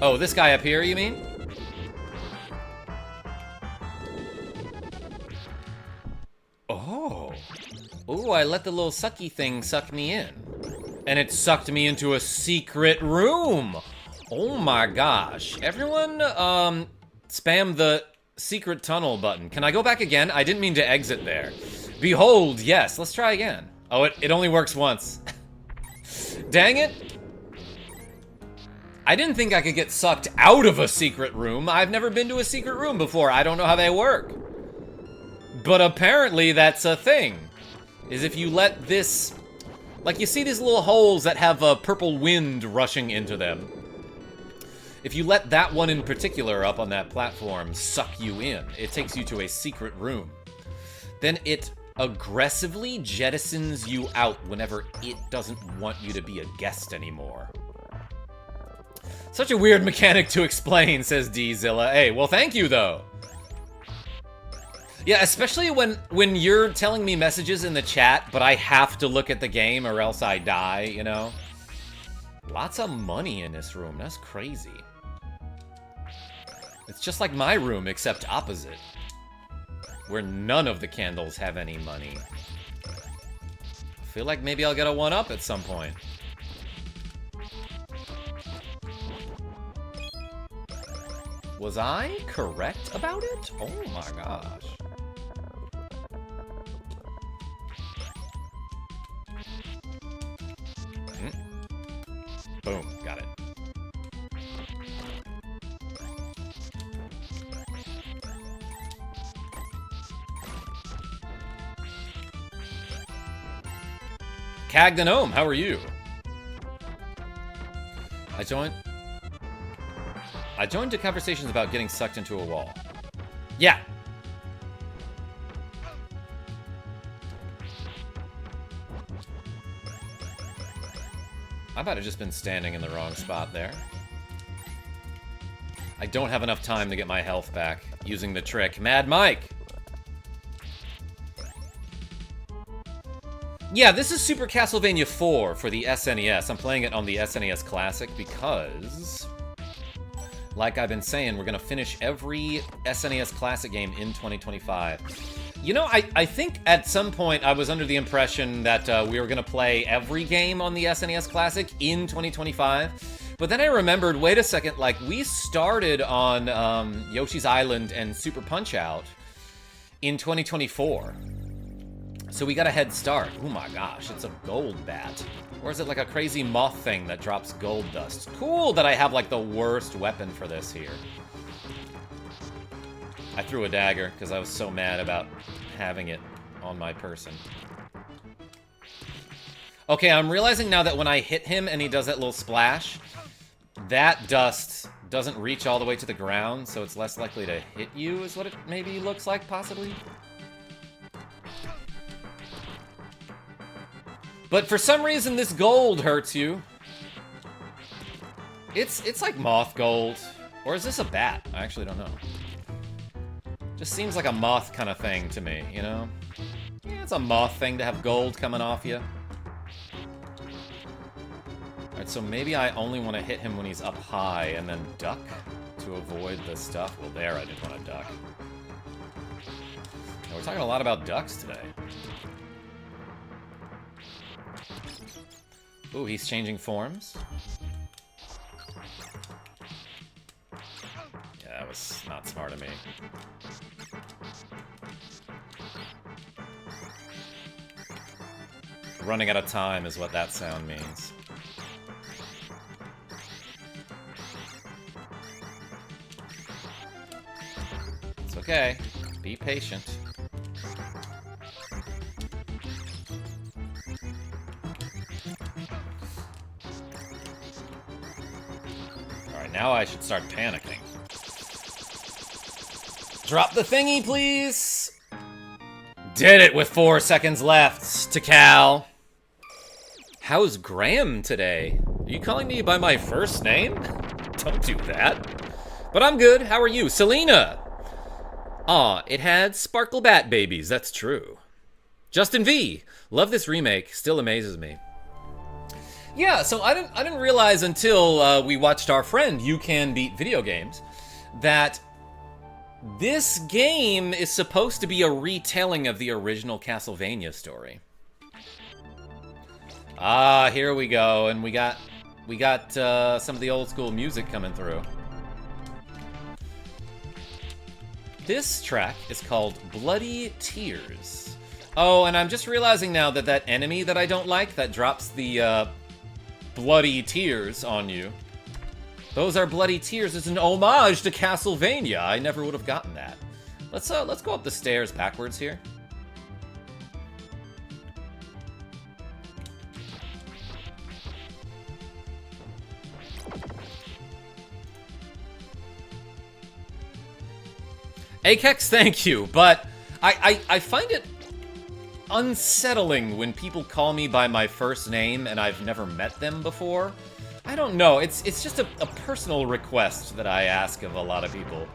Oh, this guy up here, you mean? Oh. Ooh, I let the little sucky thing suck me in. And it sucked me into a secret room. Oh my gosh. Everyone, spam the secret tunnel button. Can I go back again? I didn't mean to exit there. Behold, yes. Let's try again. Oh, it only works once. Dang it. I didn't think I could get sucked out of a secret room. I've never been to a secret room before. I don't know how they work. But apparently that's a thing. Is if you let this... Like, you see these little holes that have a purple wind rushing into them. If you let that one in particular up on that platform suck you in, it takes you to a secret room. Then it aggressively jettisons you out whenever it doesn't want you to be a guest anymore. Such a weird mechanic to explain, says D-Zilla. Hey, well, thank you, though. Yeah, especially when you're telling me messages in the chat, but I have to look at the game or else I die, you know? Lots of money in this room. That's crazy. It's just like my room, except opposite. Where none of the candles have any money. I feel like maybe I'll get a 1-up at some point. Was I correct about it? Oh my gosh. Boom, got it. Cag the Gnome, how are you? I joined to conversations about getting sucked into a wall. Yeah. I might have just been standing in the wrong spot there. I don't have enough time to get my health back using the trick. Mad Mike! Yeah, this is Super Castlevania IV for the SNES. I'm playing it on the SNES Classic because, like I've been saying, we're going to finish every SNES Classic game in 2025. You know, I think at some point I was under the impression that we were going to play every game on the SNES Classic in 2025. But then I remembered, wait a second, like, we started on Yoshi's Island and Super Punch-Out in 2024. So we got a head start. Oh my gosh, it's a gold bat. Or is it like a crazy moth thing that drops gold dust? Cool that I have like the worst weapon for this here. I threw a dagger because I was so mad about having it on my person. Okay, I'm realizing now that when I hit him and he does that little splash, that dust doesn't reach all the way to the ground, so it's less likely to hit you, is what it maybe looks like, possibly. But for some reason, this gold hurts you. It's like moth gold. Or is this a bat? I actually don't know. Just seems like a moth kind of thing to me, you know? Yeah, it's a moth thing to have gold coming off you. Alright, Alright, so maybe I only want to hit him when he's up high and then duck to avoid the stuff. Well, there I didn't want to duck. Now, we're talking a lot about ducks today. Ooh, he's changing forms. Yeah, that was not smart of me. Running out of time is what that sound means. It's okay. Be patient. Alright, now I should start panicking. Drop the thingy, please! Did it with 4 seconds left to Cal. How's Graham today? Are you calling me by my first name? Don't do that. But I'm good. How are you? Selena! Aw, it had sparkle bat babies. That's true. Justin V. Love this remake. Still amazes me. Yeah, so I didn't realize until we watched our friend You Can Beat Video Games that this game is supposed to be a retelling of the original Castlevania story. Ah, here we go, and we got some of the old school music coming through. This track is called Bloody Tears. Oh, and I'm just realizing now that that enemy that I don't like, that drops the bloody tears on you, those are bloody tears. It's an homage to Castlevania. I never would have gotten that. Let's go up the stairs backwards here. Akex, thank you, but I find it unsettling when people call me by my first name and I've never met them before. I don't know, it's just a personal request that I ask of a lot of people.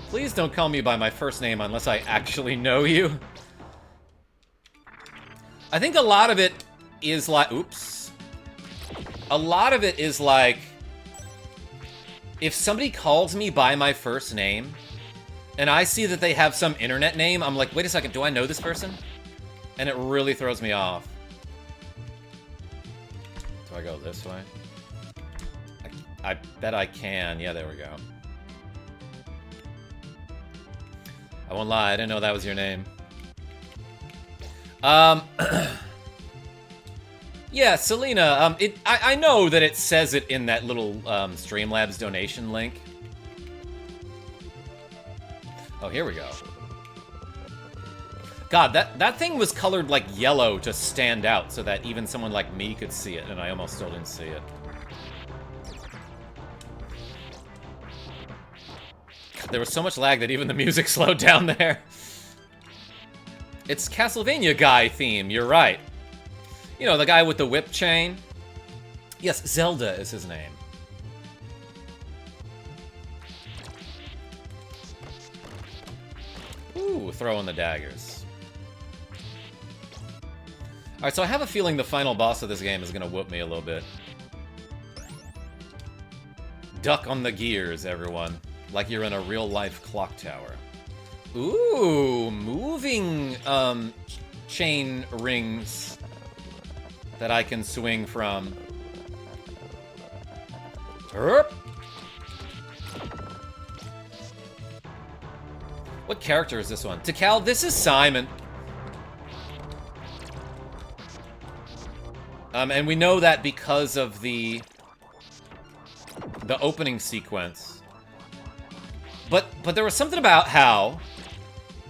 Please don't call me by my first name unless I actually know you. I think a lot of it is like, oops. A lot of it is like, if somebody calls me by my first name, and I see that they have some internet name, I'm like, wait a second, do I know this person? And it really throws me off. Do I go this way? I bet I can. Yeah, there we go. I won't lie, I didn't know that was your name. Yeah, Selena, I know that it says it in that little Streamlabs donation link. Oh, here we go. God, that thing was colored like yellow to stand out so that even someone like me could see it, and I almost still didn't see it. God, there was so much lag that even the music slowed down there. It's Castlevania guy theme, you're right. You know, the guy with the whip chain. Yes, Zelda is his name. Ooh, throwing the daggers. Alright, so I have a feeling the final boss of this game is gonna whoop me a little bit. Duck on the gears, everyone. Like you're in a real-life clock tower. Ooh, moving, chain rings that I can swing from. Herp! What character is this one? Tikal, this is Simon. And we know that because of the opening sequence. But there was something about how,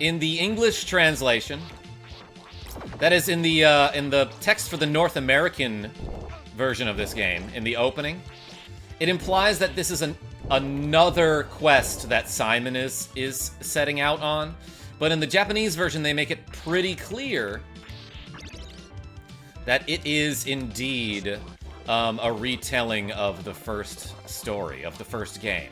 in the English translation, that is in the text for the North American version of this game, in the opening, it implies that this is another quest that Simon is setting out on. But in the Japanese version, they make it pretty clear that it is indeed a retelling of the first story, of the first game.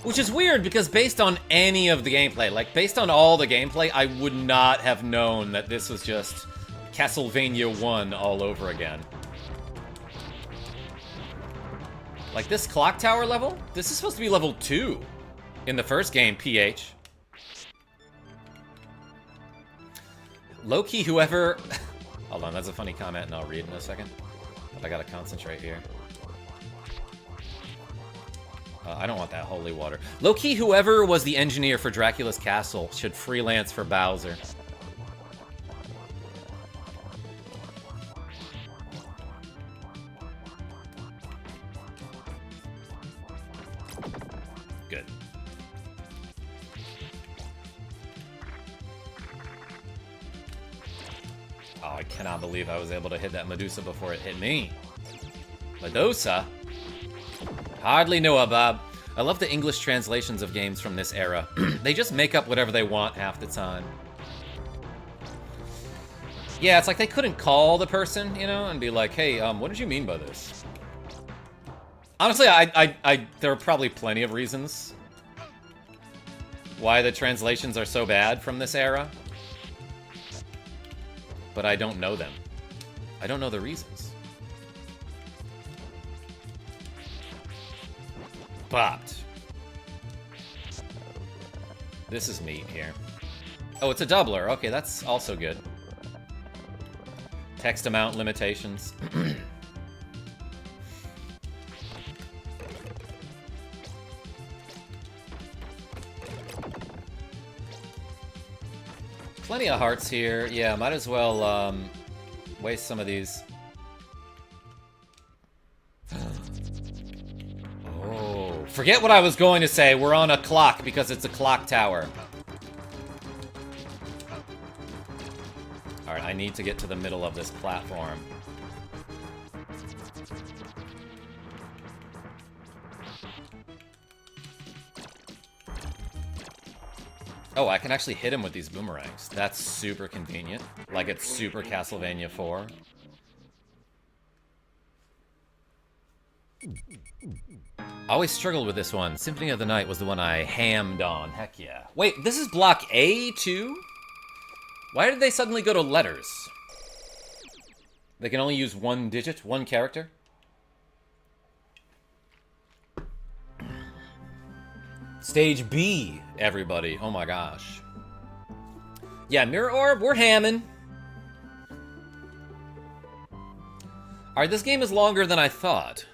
Which is weird, because based on any of the gameplay, like, based on all the gameplay, I would not have known that this was just Castlevania 1 all over again. Like this clock tower level? This is supposed to be level 2 in the first game, PH. Low-key, whoever... Hold on, that's a funny comment, and I'll read in a second. But I gotta concentrate here. I don't want that holy water. Low-key, whoever was the engineer for Dracula's Castle should freelance for Bowser. Good. Oh, I cannot believe I was able to hit that Medusa before it hit me. Medusa? Hardly know her, Bob. I love the English translations of games from this era. They just make up whatever they want half the time. Yeah, it's like they couldn't call the person, you know, and be like, hey, what did you mean by this? Honestly, there are probably plenty of reasons why the translations are so bad from this era. But I don't know them. I don't know the reasons. But this is meat here. Oh, it's a doubler. Okay, that's also good. Text amount limitations. Plenty of hearts here. Yeah, might as well waste some of these. Oh, forget what I was going to say. We're on a clock because it's a clock tower. Alright, I need to get to the middle of this platform. Oh, I can actually hit him with these boomerangs. That's super convenient. Like it's Super Castlevania IV. I always struggled with this one. Symphony of the Night was the one I hammed on. Heck yeah. Wait, this is block A too? Why did they suddenly go to letters? They can only use one digit, one character? Stage B, everybody. Oh my gosh. Yeah, Mirror Orb, we're hamming. Alright, this game is longer than I thought.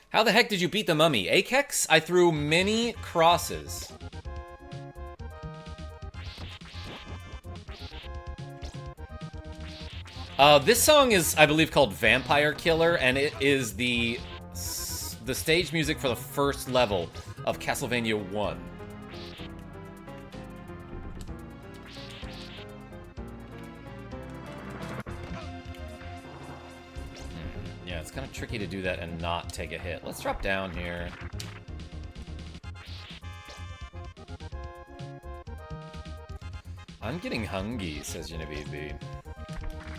How the heck did you beat the mummy? Akex? I threw many crosses. This song is, I believe, called Vampire Killer, and it is the stage music for the first level of Castlevania 1. Yeah, it's kind of tricky to do that and not take a hit. Let's drop down here. I'm getting hungry, says Genevieve B.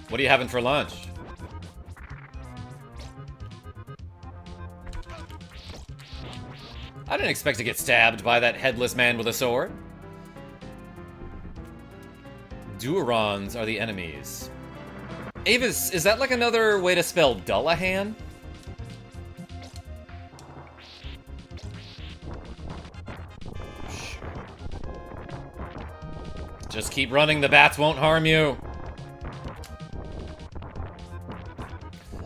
What are you having for lunch? I didn't expect to get stabbed by that headless man with a sword. Duerons are the enemies. Avis, is that like another way to spell Dullahan? Just keep running, the bats won't harm you.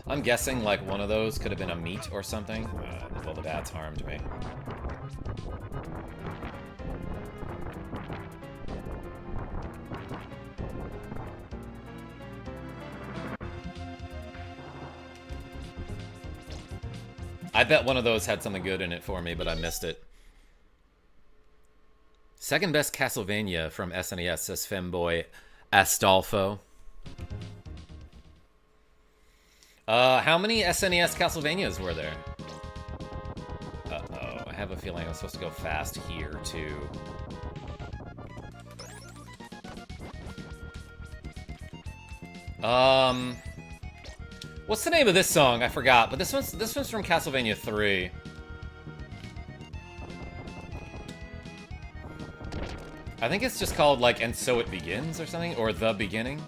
I'm guessing like one of those could have been a meat or something. Well, the bats harmed me. I bet one of those had something good in it for me, but I missed it. Second best Castlevania from SNES, says Femboy Astolfo. How many SNES Castlevanias were there? Uh-oh, I have a feeling I'm supposed to go fast here, too. What's the name of this song? I forgot, but this one's from Castlevania 3. I think it's just called, like, And So It Begins or something, or The Beginning.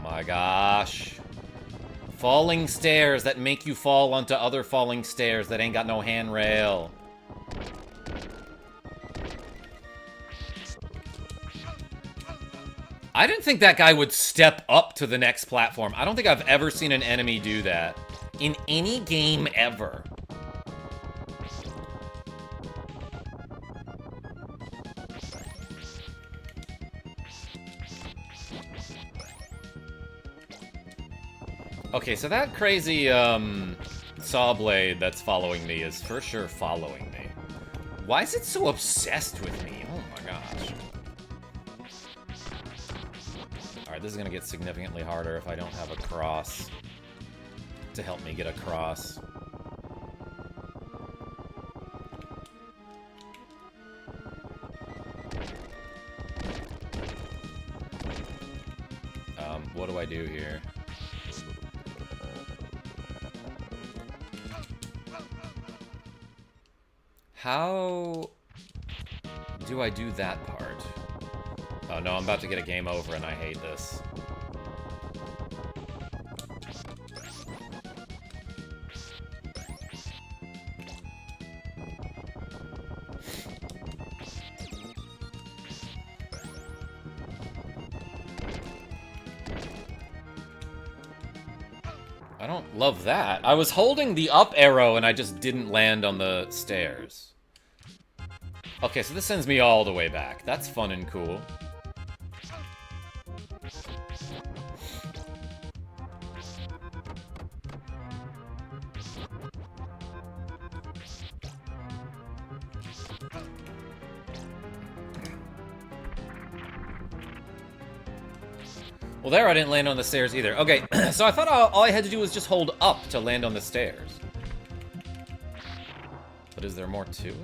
my gosh. Falling stairs that make you fall onto other falling stairs that ain't got no handrail. I didn't think that guy would step up to the next platform. I don't think I've ever seen an enemy do that in any game ever. Okay, so that crazy saw blade that's following me is for sure following me. Why is it so obsessed with me? Oh my gosh. Alright, this is gonna get significantly harder if I don't have a cross to help me get across. What do I do here? How do I do that part? Oh no, I'm about to get a game over and I hate this. I don't love that. I was holding the up arrow and I just didn't land on the stairs. Okay, so this sends me all the way back. That's fun and cool. Well, there I didn't land on the stairs either. Okay, so I thought all I had to do was just hold up to land on the stairs. But is there more to it?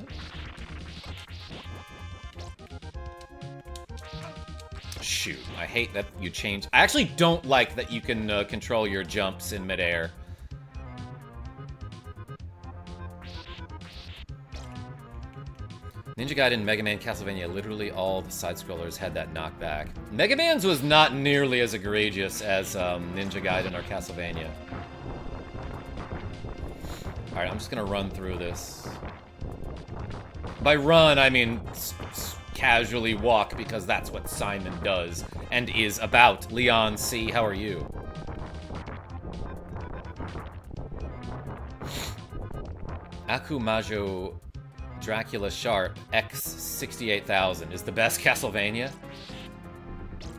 Shoot, I hate that you change. I actually don't like that you can control your jumps in midair. Ninja Gaiden, Mega Man, Castlevania, literally all the side-scrollers had that knockback. Mega Man's was not nearly as egregious as Ninja Gaiden or Castlevania. Alright, I'm just gonna run through this. By run, I mean casually walk, because that's what Simon does and is about. Leon C., how are you? Akumajo Dracula Sharp X 68,000 is the best Castlevania?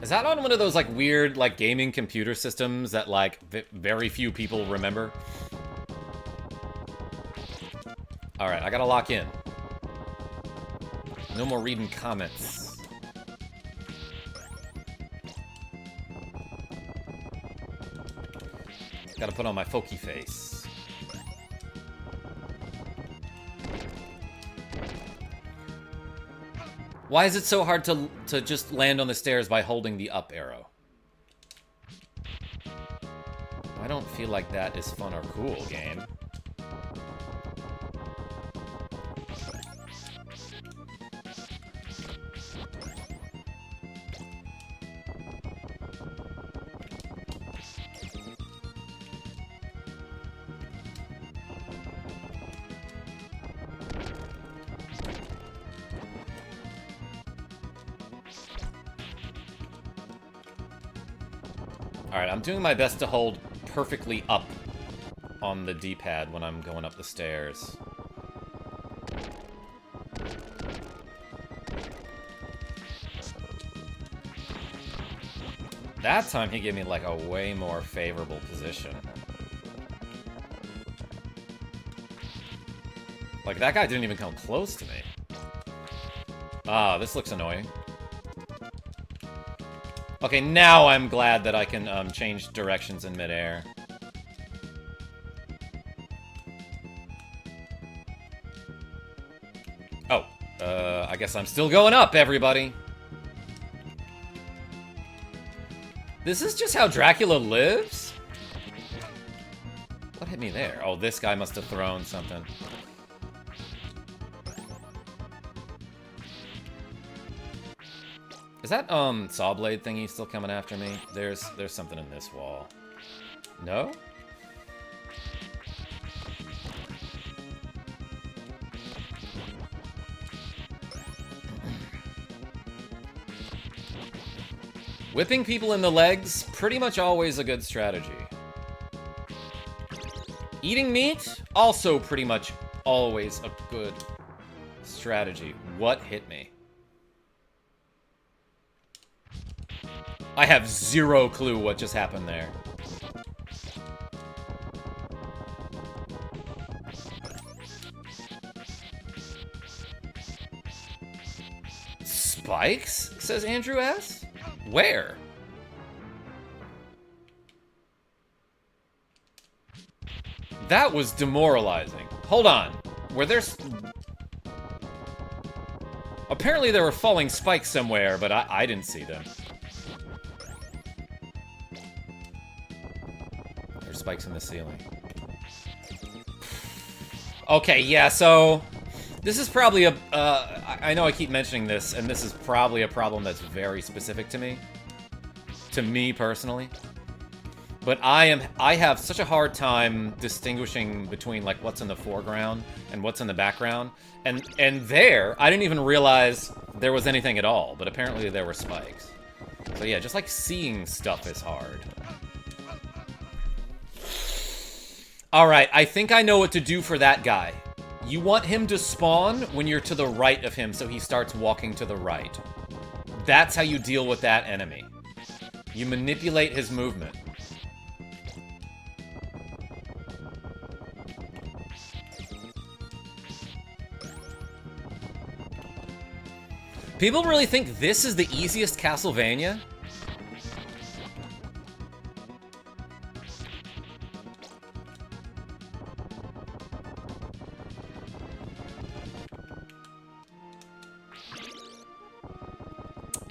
Is that on one of those like weird like gaming computer systems that like very few people remember? Alright, I gotta lock in. No more reading comments. Gotta put on my folky face. Why is it so hard to just land on the stairs by holding the up arrow? I don't feel like that is fun or cool, game. Alright, I'm doing my best to hold perfectly up on the D-pad when I'm going up the stairs. That time he gave me like a way more favorable position. Like that guy didn't even come close to me. Ah, this looks annoying. Okay, now I'm glad that I can change directions in midair. Oh, I guess I'm still going up, everybody. This is just how Dracula lives? What hit me there? Oh, this guy must have thrown something. Is that, saw blade thingy still coming after me? There's something in this wall. No? Whipping people in the legs, pretty much always a good strategy. Eating meat, also pretty much always a good strategy. What hit me? I have zero clue what just happened there. Spikes? Says Andrew S. Where? That was demoralizing. Hold on. Were there... Apparently there were falling spikes somewhere, but I didn't see them. There's spikes in the ceiling. Okay, yeah, so... This is probably a... I know I keep mentioning this, and this is probably a problem that's very specific to me. To me, personally. But I have such a hard time distinguishing between, like, what's in the foreground and what's in the background. And there, I didn't even realize there was anything at all, but apparently there were spikes. So yeah, just, like, seeing stuff is hard. Alright, I think I know what to do for that guy. You want him to spawn when you're to the right of him, so he starts walking to the right. That's how you deal with that enemy. You manipulate his movement. People really think this is the easiest Castlevania?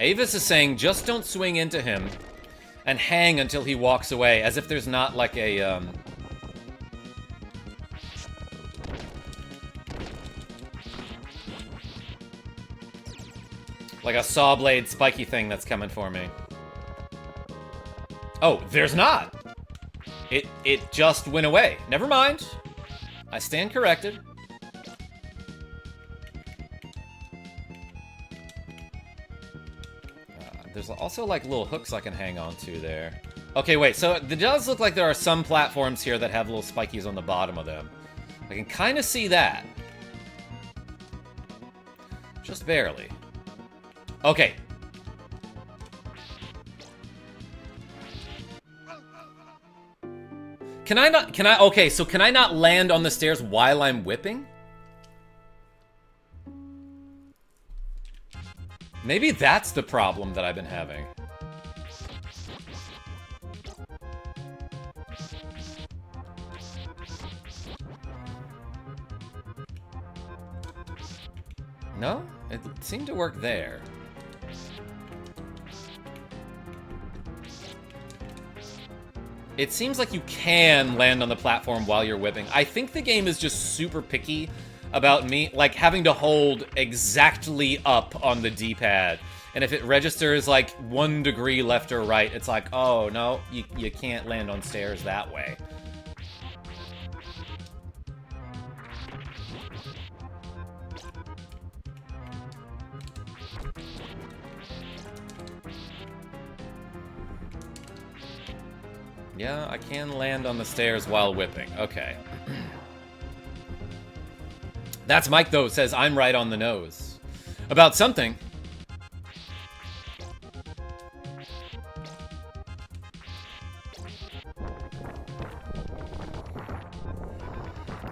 Avis is saying, just don't swing into him and hang until he walks away, as if there's not like a, like a saw blade spiky thing that's coming for me. Oh, there's not! It just went away. Never mind. I stand corrected. There's also, like, little hooks I can hang on to there. Okay, wait, so it does look like there are some platforms here that have little spikies on the bottom of them. I can kind of see that. Just barely. Okay. Okay, so can I not land on the stairs while I'm whipping? Maybe that's the problem that I've been having. No? It seemed to work there. It seems like you can land on the platform while you're whipping. I think the game is just super picky about me, like, having to hold exactly up on the D-pad. And if it registers, like, 1 degree left or right, it's like, oh, no, you can't land on stairs that way. Yeah, I can land on the stairs while whipping. Okay. That's Mike, though, says I'm right on the nose. About something.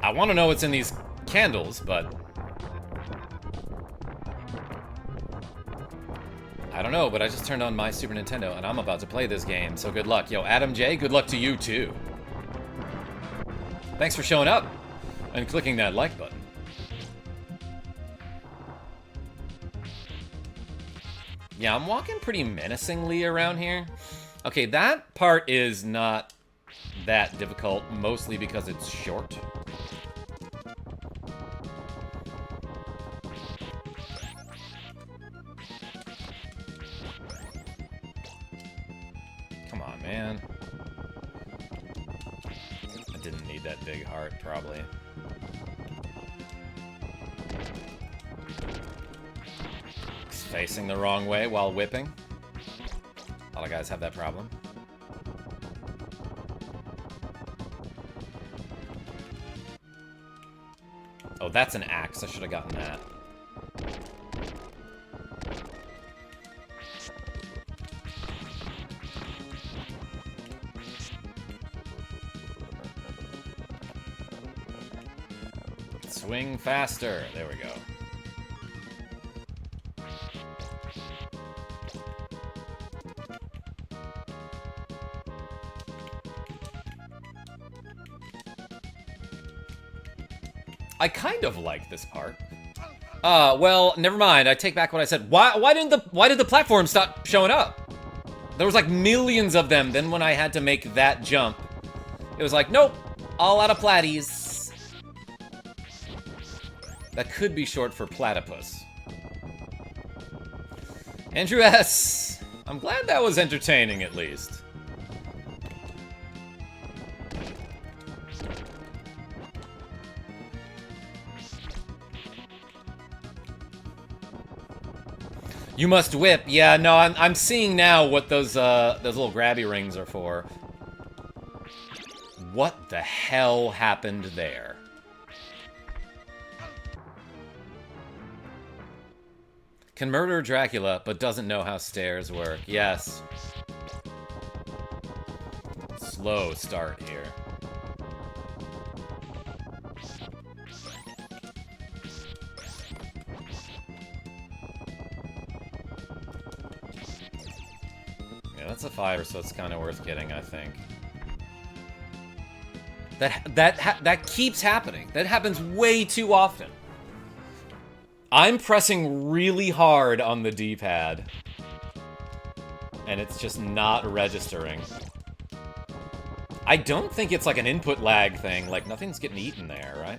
I want to know what's in these candles, but... I don't know, but I just turned on my Super Nintendo, and I'm about to play this game, so good luck. Yo, Adam J, good luck to you, too. Thanks for showing up and clicking that like button. Yeah, I'm walking pretty menacingly around here. Okay, that part is not that difficult, mostly because it's short. man. I didn't need that big heart, probably. It's facing the wrong way while whipping. A lot of guys have that problem. Oh, that's an axe. I should have gotten that. Swing faster. There we go. I kind of like this part. Well, never mind. I take back what I said. Why did the platform stop showing up? There was like millions of them. Then when I had to make that jump, it was like, nope, all out of platties. That could be short for platypus. Andrew S. I'm glad that was entertaining, at least. You must whip. Yeah, no, I'm seeing now what those little grabby rings are for. What the hell happened there? Can murder Dracula, but doesn't know how stairs work. Yes. Slow start here. Yeah, that's a 5, so it's kind of worth getting, I think. That keeps happening. That happens way too often. I'm pressing really hard on the D-pad, and it's just not registering. I don't think it's like an input lag thing, like nothing's getting eaten there, right?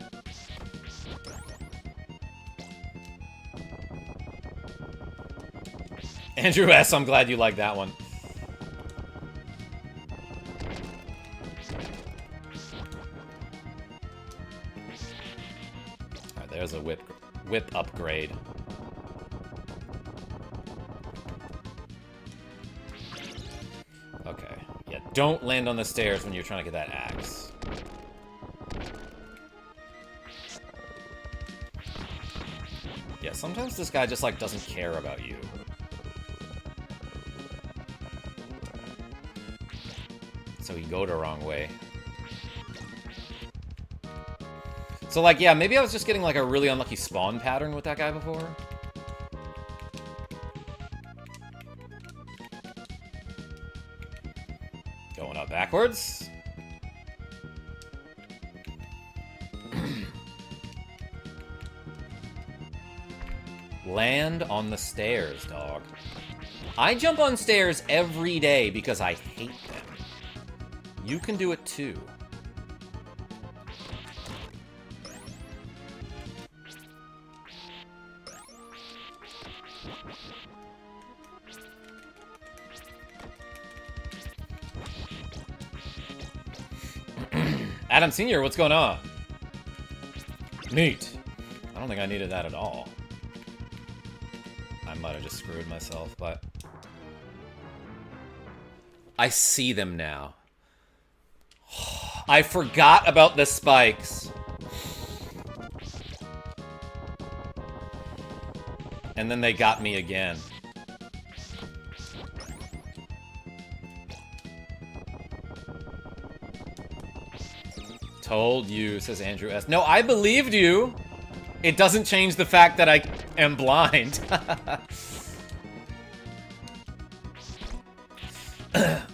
Andrew S., I'm glad you like that one. Alright, there's a whip upgrade. Okay. Yeah, don't land on the stairs when you're trying to get that axe. Yeah, sometimes this guy just, like, doesn't care about you. So he go the wrong way. So, like, yeah, maybe I was just getting, like, a really unlucky spawn pattern with that guy before. Going up backwards. Land on the stairs, dog. I jump on stairs every day because I hate them. You can do it too. Adam Sr., what's going on? Neat. I don't think I needed that at all. I might have just screwed myself, but... I see them now. I forgot about the spikes. And then they got me again. Told you, says Andrew S. No, I believed you. It doesn't change the fact that I am blind.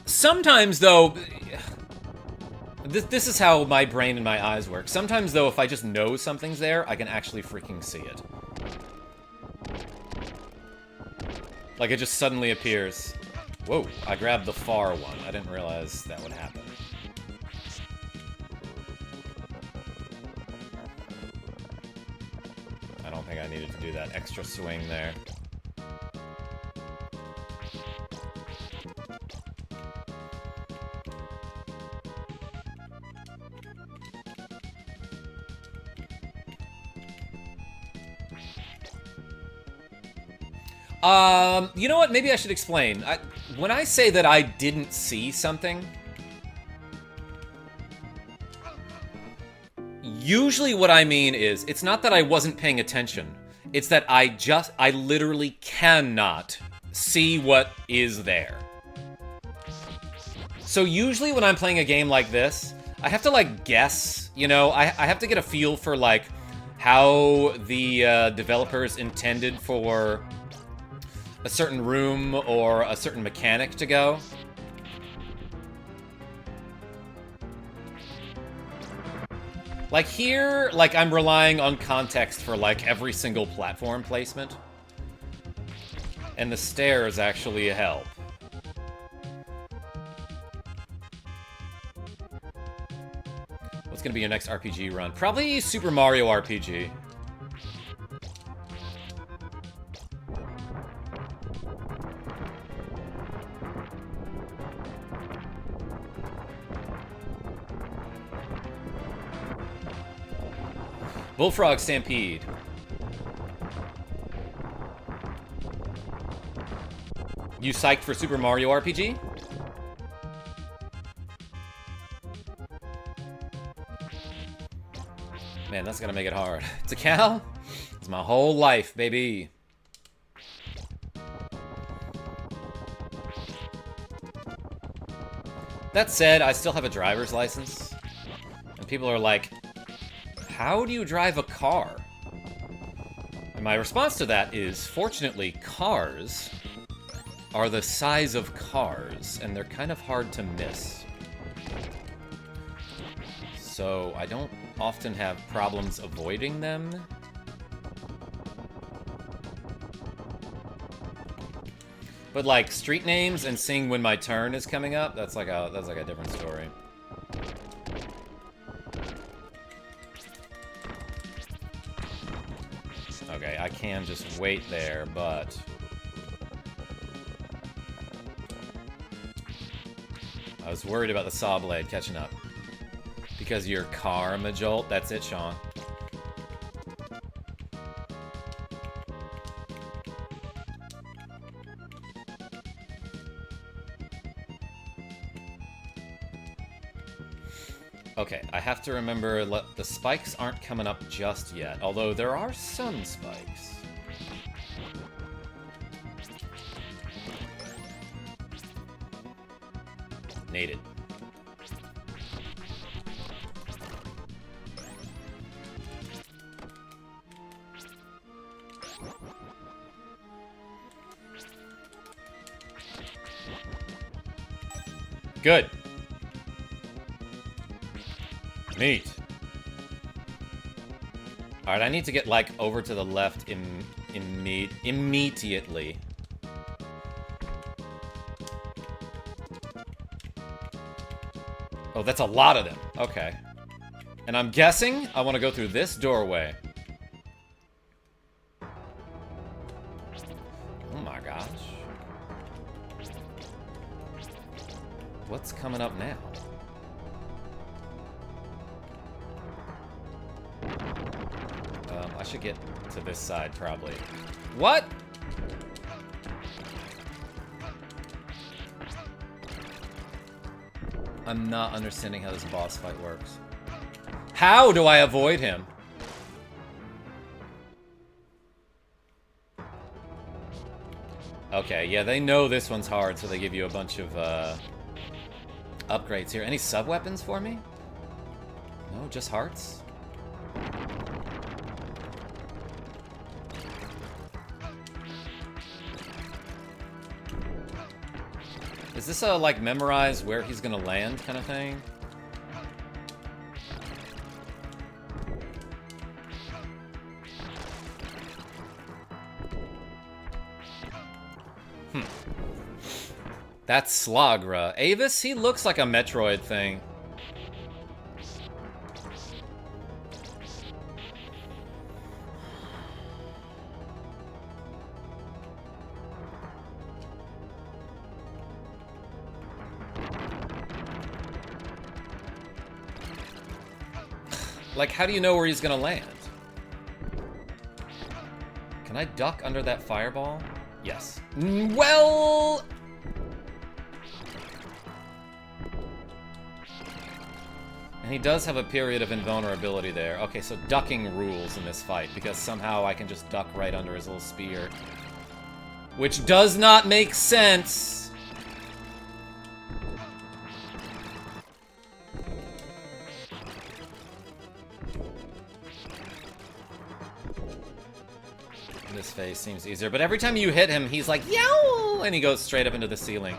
Sometimes, though, this is how my brain and my eyes work. Sometimes, though, if I just know something's there, I can actually freaking see it. Like, it just suddenly appears. Whoa, I grabbed the far one. I didn't realize that would happen. I don't think I needed to do that extra swing there. You know what? Maybe I should explain. When I say that I didn't see something, usually what I mean is, it's not that I wasn't paying attention. It's that I literally cannot see what is there. So usually when I'm playing a game like this, I have to, like, guess, you know? I have to get a feel for, like, how the developers intended for a certain room or a certain mechanic to go. Like here, like I'm relying on context for like every single platform placement. And the stairs actually help. What's gonna be your next RPG run? Probably Super Mario RPG. Bullfrog Stampede. You psyched for Super Mario RPG? Man, that's gonna make it hard. It's a cow? It's my whole life, baby. That said, I still have a driver's license. And people are like, how do you drive a car? And my response to that is, fortunately, cars are the size of cars, and they're kind of hard to miss. So I don't often have problems avoiding them. But like street names and seeing when my turn is coming up, that's like a different story. Okay, I can just wait there, but I was worried about the saw blade catching up. Because you're KarmaJolt. That's it, Sean. Okay, I have to remember the spikes aren't coming up just yet, although there are some spikes. Nated. Good. Neat. Alright, I need to get, like, over to the left immediately. Oh, that's a lot of them. Okay. And I'm guessing I want to go through this doorway. Oh my gosh. What's coming up now? I should get to this side, probably. What? I'm not understanding how this boss fight works. How do I avoid him? Okay, yeah, they know this one's hard, so they give you a bunch of upgrades here. Any sub-weapons for me? No, just hearts? Is this a, like, memorize where he's gonna land kind of thing? That's Slagra. Avis, he looks like a Metroid thing. Like, how do you know where he's gonna land? Can I duck under that fireball? Yes. Well... And he does have a period of invulnerability there. Okay, so ducking rules in this fight, because somehow I can just duck right under his little spear. Which does not make sense! This phase seems easier, but every time you hit him, he's like, yow! And he goes straight up into the ceiling.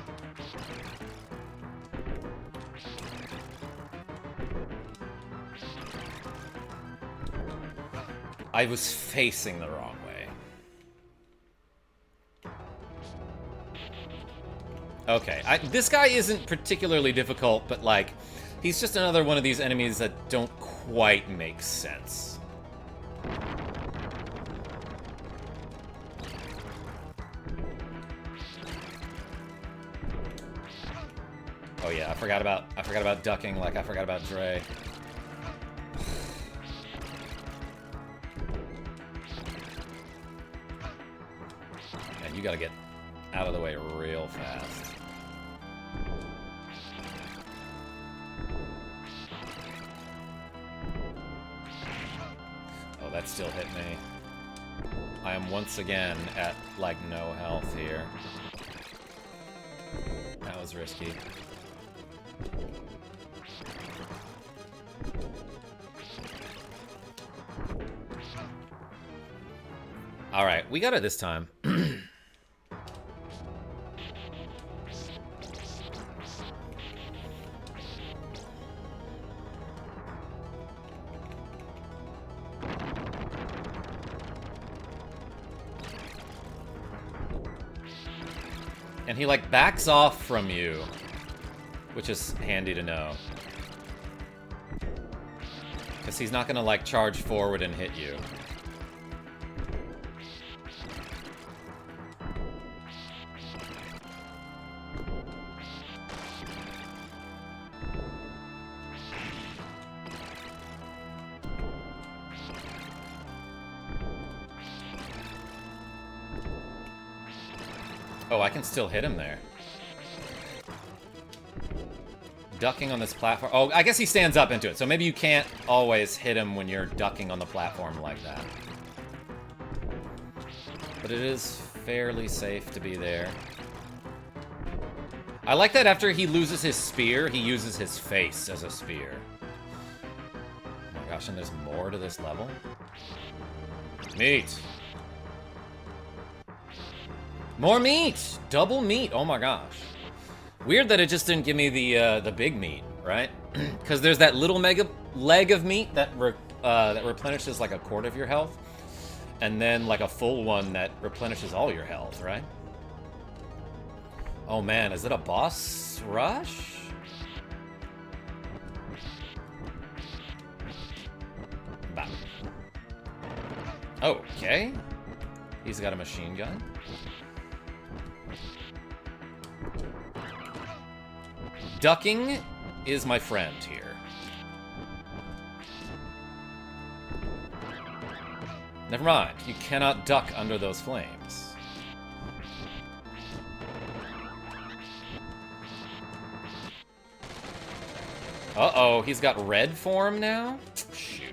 I was facing the wrong way. Okay, this guy isn't particularly difficult, but, like, he's just another one of these enemies that don't quite make sense. Oh yeah, I forgot about ducking like I forgot about Dre. Man, you gotta get out of the way real fast. Oh, that still hit me. I am once again at, like, no health here. That was risky. Alright, we got it this time. And he, like, backs off from you, which is handy to know. Because he's not gonna, like, charge forward and hit you. Oh, I can still hit him there. Ducking on this platform. Oh, I guess he stands up into it, so maybe you can't always hit him when you're ducking on the platform like that. But it is fairly safe to be there. I like that after he loses his spear, he uses his face as a spear. Oh my gosh, and there's more to this level? Meat! More meat! Double meat! Oh my gosh. Weird that it just didn't give me the big meat, right? Because there's that little mega leg of meat that replenishes like a quart of your health, and then like a full one that replenishes all your health, right? Oh man, is it a boss rush? Bah. Okay. He's got a machine gun. Ducking is my friend here. Never mind, you cannot duck under those flames. Uh-oh, he's got red form now? Shoot.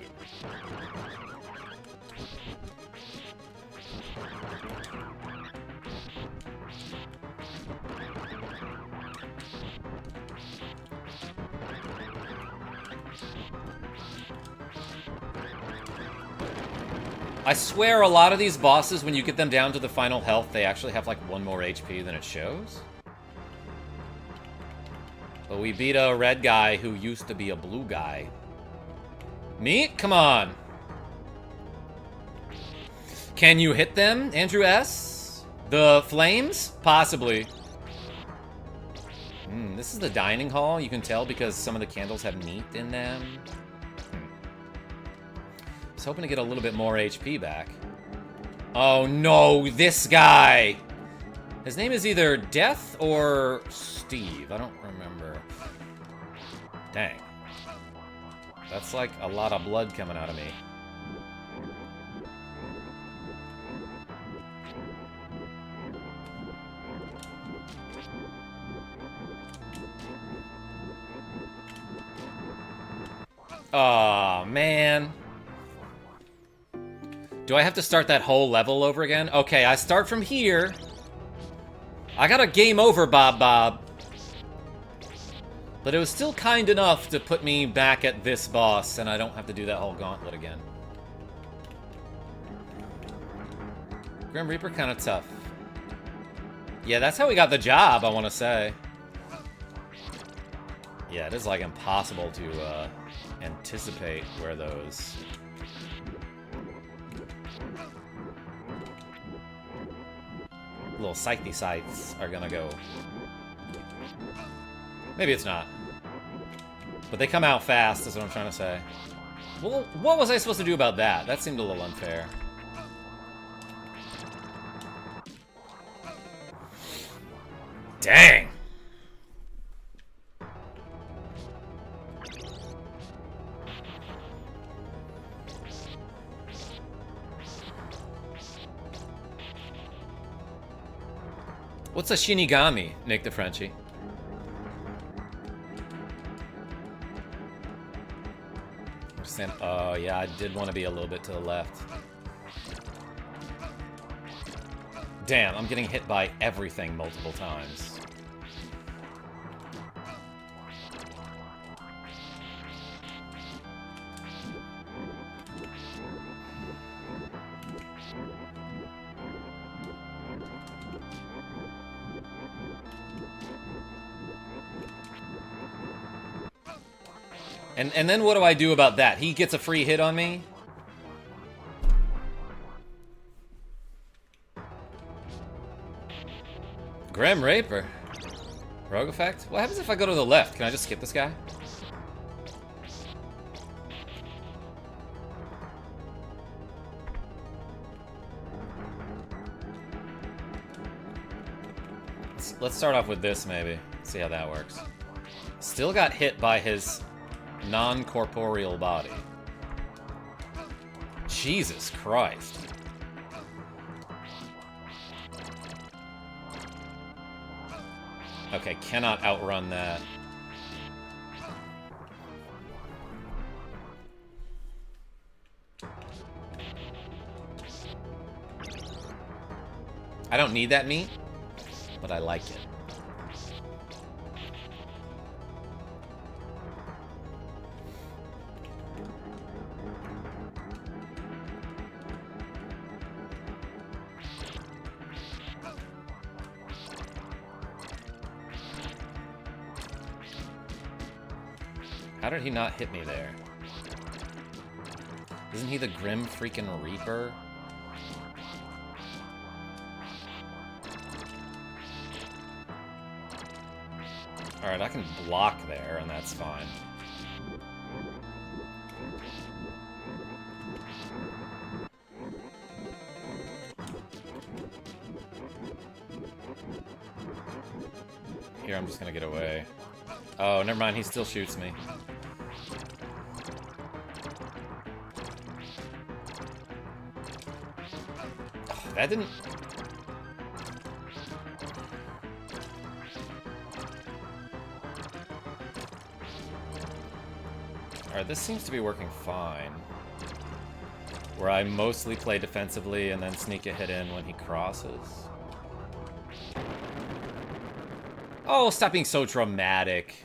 I swear a lot of these bosses, when you get them down to the final health, they actually have like 1 more HP than it shows. But we beat a red guy who used to be a blue guy. Meat? Come on. Can you hit them, Andrew S? The flames? Possibly. This is the dining hall, you can tell because some of the candles have meat in them. I was hoping to get a little bit more HP back. Oh no, this guy! His name is either Death or Steve, I don't remember. Dang. That's like a lot of blood coming out of me. Oh, man. Do I have to start that whole level over again? Okay, I start from here. I got a game over, Bob. But it was still kind enough to put me back at this boss, and I don't have to do that whole gauntlet again. Grim Reaper kind of tough. Yeah, that's how we got the job, I want to say. Yeah, it is, like, impossible to anticipate where those... little scythe sights are gonna go. Maybe it's not. But they come out fast, is what I'm trying to say. Well, what was I supposed to do about that? That seemed a little unfair. Dang! What's a Shinigami, Nick the Frenchie? Oh, yeah, I did want to be a little bit to the left. Damn, I'm getting hit by everything multiple times. And then what do I do about that? He gets a free hit on me? Grim Reaper. Rogue effect? What happens if I go to the left? Can I just skip this guy? Let's start off with this, maybe. See how that works. Still got hit by his non-corporeal body. Jesus Christ. Okay, cannot outrun that. I don't need that meat, but I like it. How did he not hit me there? Isn't he the Grim freaking Reaper? Alright, I can block there, and that's fine. Here, I'm just gonna get away. Oh, never mind, he still shoots me. Oh, that didn't... Alright, this seems to be working fine. Where I mostly play defensively and then sneak a hit in when he crosses. Oh, stop being so dramatic.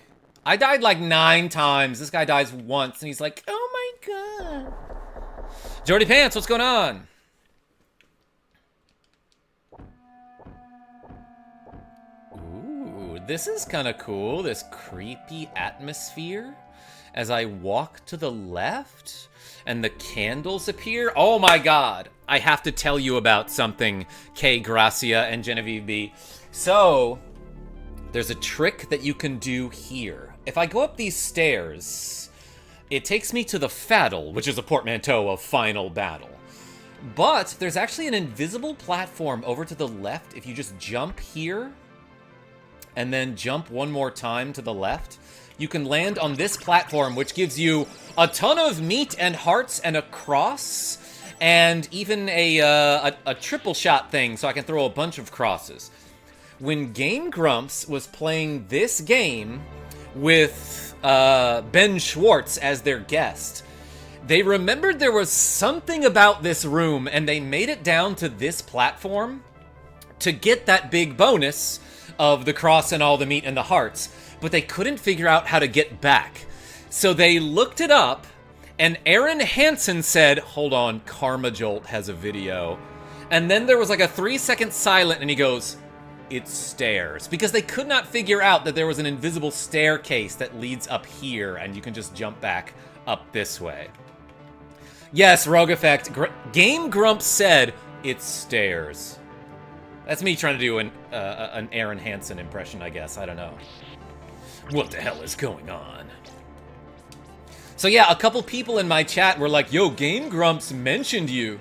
I died like 9 times. This guy dies once, and he's like, oh my god. Jordy Pants, what's going on? Ooh, this is kind of cool. This creepy atmosphere. As I walk to the left, and the candles appear. Oh my god. I have to tell you about something, K. Gracia and Genevieve B. So... there's a trick that you can do here. If I go up these stairs, it takes me to the Faddle, which is a portmanteau of Final Battle. But there's actually an invisible platform over to the left if you just jump here, and then jump one more time to the left. You can land on this platform, which gives you a ton of meat and hearts and a cross, and even a triple shot thing, so I can throw a bunch of crosses. When Game Grumps was playing this game with Ben Schwartz as their guest. They remembered there was something about this room, and they made it down to this platform to get that big bonus of the cross and all the meat and the hearts, but they couldn't figure out how to get back. So they looked it up, and Aaron Hansen said, hold on, KarmaJolt has a video. And then there was like a 3-second silent, and he goes, it's stairs. Because they could not figure out that there was an invisible staircase that leads up here, and you can just jump back up this way. Yes, Rogue Effect. Game Grumps said, it's stairs. That's me trying to do an Aaron Hansen impression, I guess. I don't know. What the hell is going on? So yeah, a couple people in my chat were like, yo, Game Grumps mentioned you.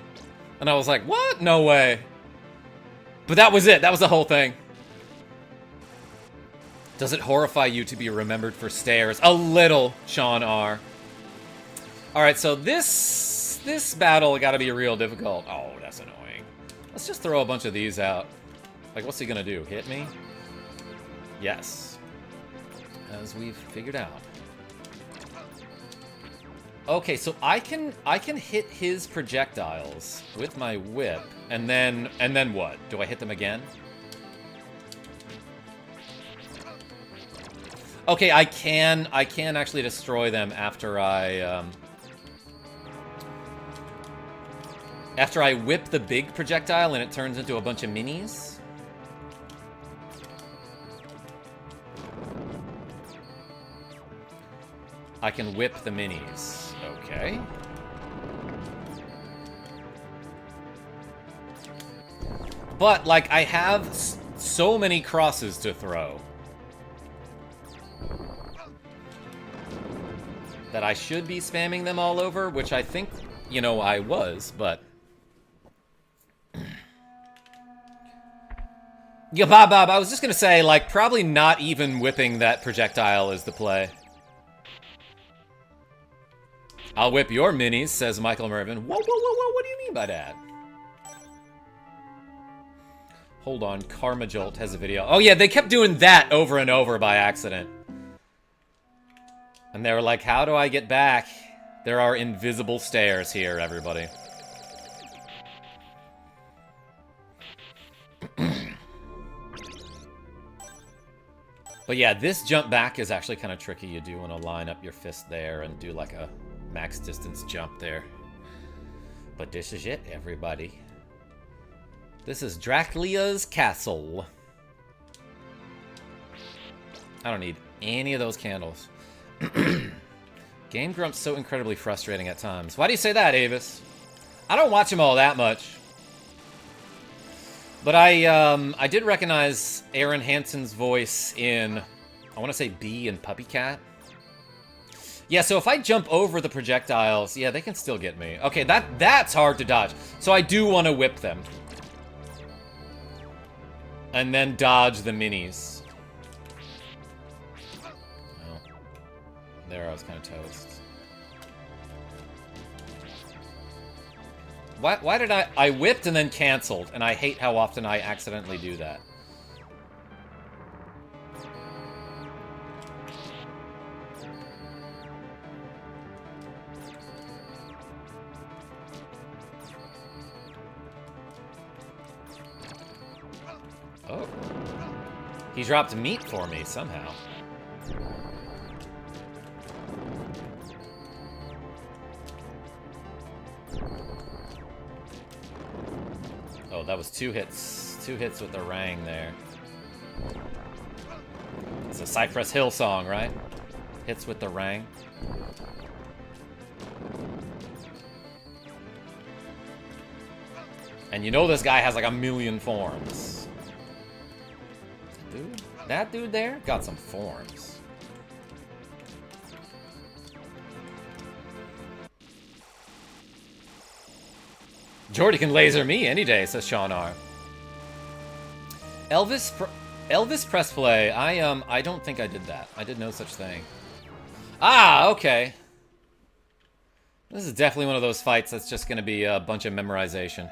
And I was like, what? No way. But that was it. That was the whole thing. Does it horrify you to be remembered for stairs? A little, Sean R. Alright, so this battle gotta be real difficult. Oh, that's annoying. Let's just throw a bunch of these out. Like, what's he gonna do? Hit me? Yes. As we've figured out. Okay, so I can hit his projectiles with my whip, and then what? Do I hit them again? Okay, I can actually destroy them after I whip the big projectile and it turns into a bunch of minis. I can whip the minis. Okay. But, like, I have so many crosses to throw that I should be spamming them all over, which I think, you know, I was, but... Yeah, Bob, I was just gonna say, like, probably not even whipping that projectile is the play. I'll whip your minis, says Michael Mervin. Whoa, what do you mean by that? Hold on, KarmaJolt has a video. Oh yeah, they kept doing that over and over by accident. And they were like, how do I get back? There are invisible stairs here, everybody. But yeah, this jump back is actually kind of tricky. You do want to line up your fist there and do like a max distance jump there. But this is it, everybody. This is Dracula's Castle. I don't need any of those candles. Game Grump's so incredibly frustrating at times. Why do you say that, Avis? I don't watch him all that much. But I did recognize Aaron Hansen's voice in, I want to say Bee and Puppy Cat. Yeah, so if I jump over the projectiles, yeah, they can still get me. Okay, that's hard to dodge. So I do want to whip them. And then dodge the minis. Oh. There, I was kind of toast. Why did I whipped and then canceled, and I hate how often I accidentally do that. Oh. He dropped meat for me somehow. Oh, that was two hits. Two hits with the rang there. It's a Cypress Hill song, right? Hits with the rang. And you know this guy has like a million forms. Dude, that dude there got some forms. Jordy can laser me any day, says Sean R. Elvis press play. I don't think I did that. I did no such thing. Ah, okay. This is definitely one of those fights that's just gonna be a bunch of memorization.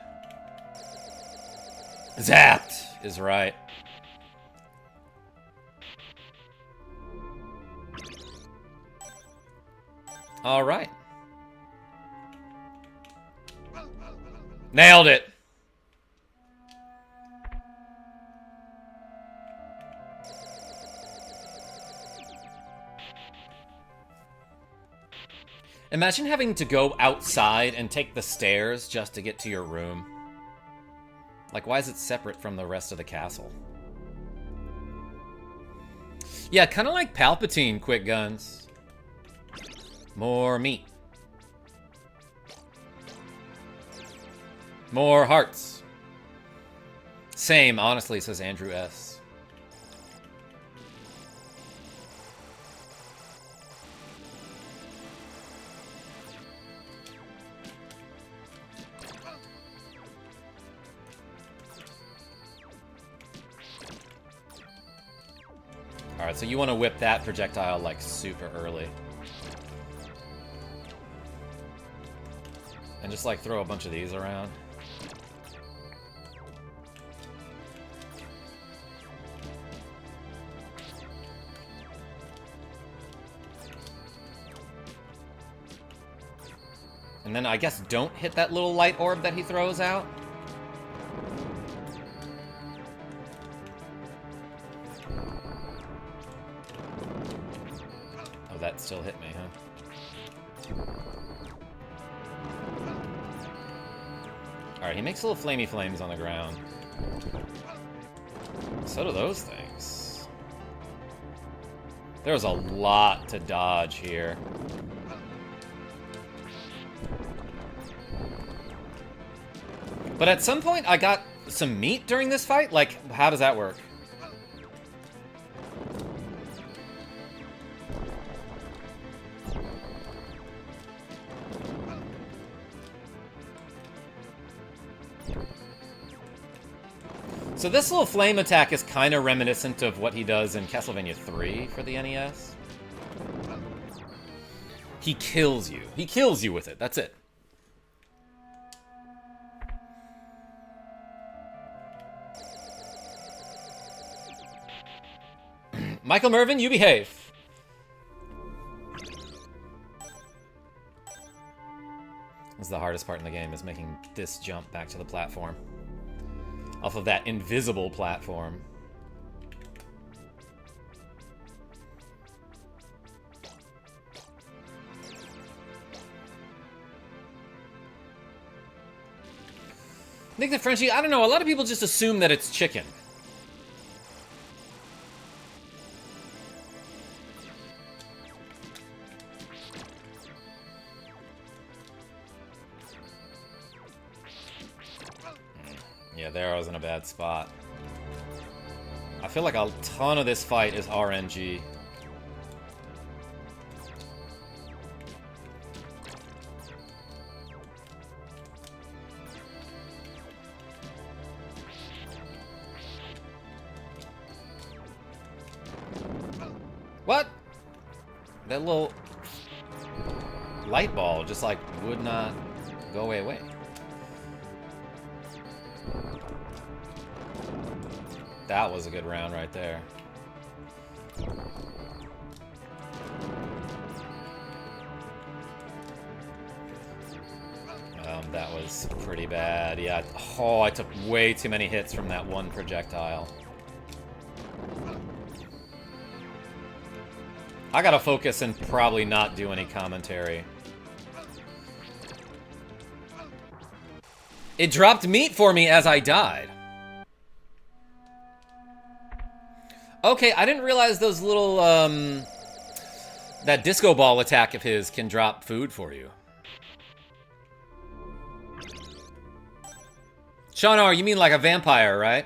Zapped is right. All right. Nailed it. Imagine having to go outside and take the stairs just to get to your room. Like, why is it separate from the rest of the castle? Yeah, kind of like Palpatine quick guns. More meat. More hearts. Same, honestly, says Andrew S. Alright, so you want to whip that projectile, like, super early. And just, like, throw a bunch of these around. And then, I guess, don't hit that little light orb that he throws out. That still hit me, huh? Alright, he makes little flamey flames on the ground. So do those things. There's a lot to dodge here. But at some point, I got some meat during this fight? Like, how does that work? So this little flame attack is kind of reminiscent of what he does in Castlevania III for the NES. He kills you. He kills you with it. That's it. Michael Mervin, you behave. This is the hardest part in the game, is making this jump back to the platform. Off of that invisible platform. Nick the Frenchie, I don't know, a lot of people just assume that it's chicken. Yeah, there I was in a bad spot. I feel like a ton of this fight is RNG. What? That little light ball just like would not go away. That was a good round right there. That was pretty bad. Yeah. Oh, I took way too many hits from that one projectile. I gotta focus and probably not do any commentary. It dropped meat for me as I died. Okay, I didn't realize those little, that disco ball attack of his can drop food for you. Shanar, you mean like a vampire, right?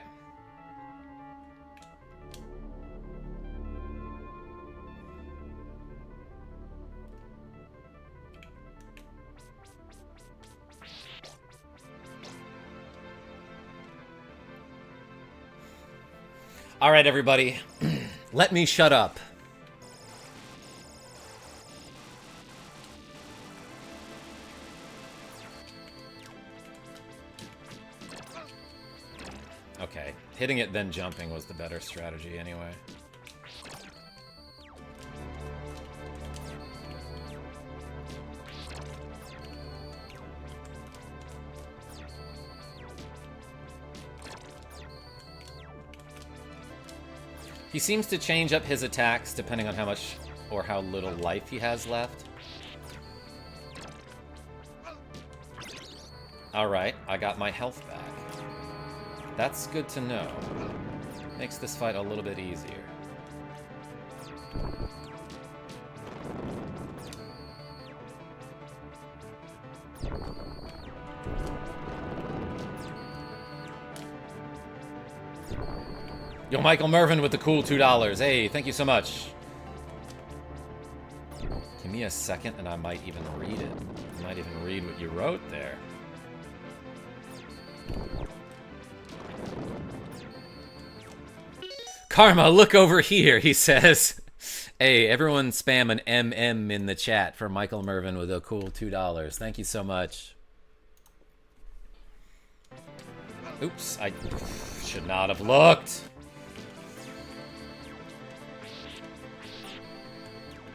All right, everybody. Let me shut up. Okay. Hitting it, then jumping was the better strategy anyway. He seems to change up his attacks depending on how much or how little life he has left. Alright, I got my health back. That's good to know. Makes this fight a little bit easier. Yo, Michael Mervin with the cool $2. Hey, thank you so much. Give me a second and I might even read it. I might even read what you wrote there. Karma, look over here, he says. Hey, everyone spam an MM in the chat for Michael Mervin with a cool $2. Thank you so much. Oops, I should not have looked.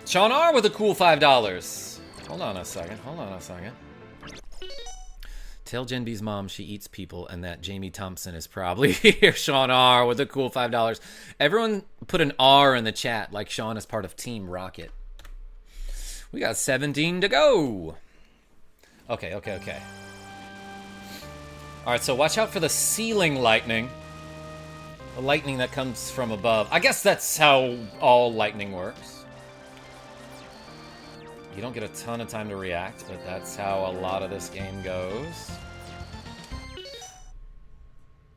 Sean R with a cool $5. Hold on a second. Hold on a second. Tell Jen B's mom she eats people and that Jamie Thompson is probably here. Sean R with a cool $5. Everyone put an R in the chat like Sean is part of Team Rocket. We got 17 to go. Okay. Alright, so watch out for the ceiling lightning. The lightning that comes from above. I guess that's how all lightning works. You don't get a ton of time to react, but that's how a lot of this game goes.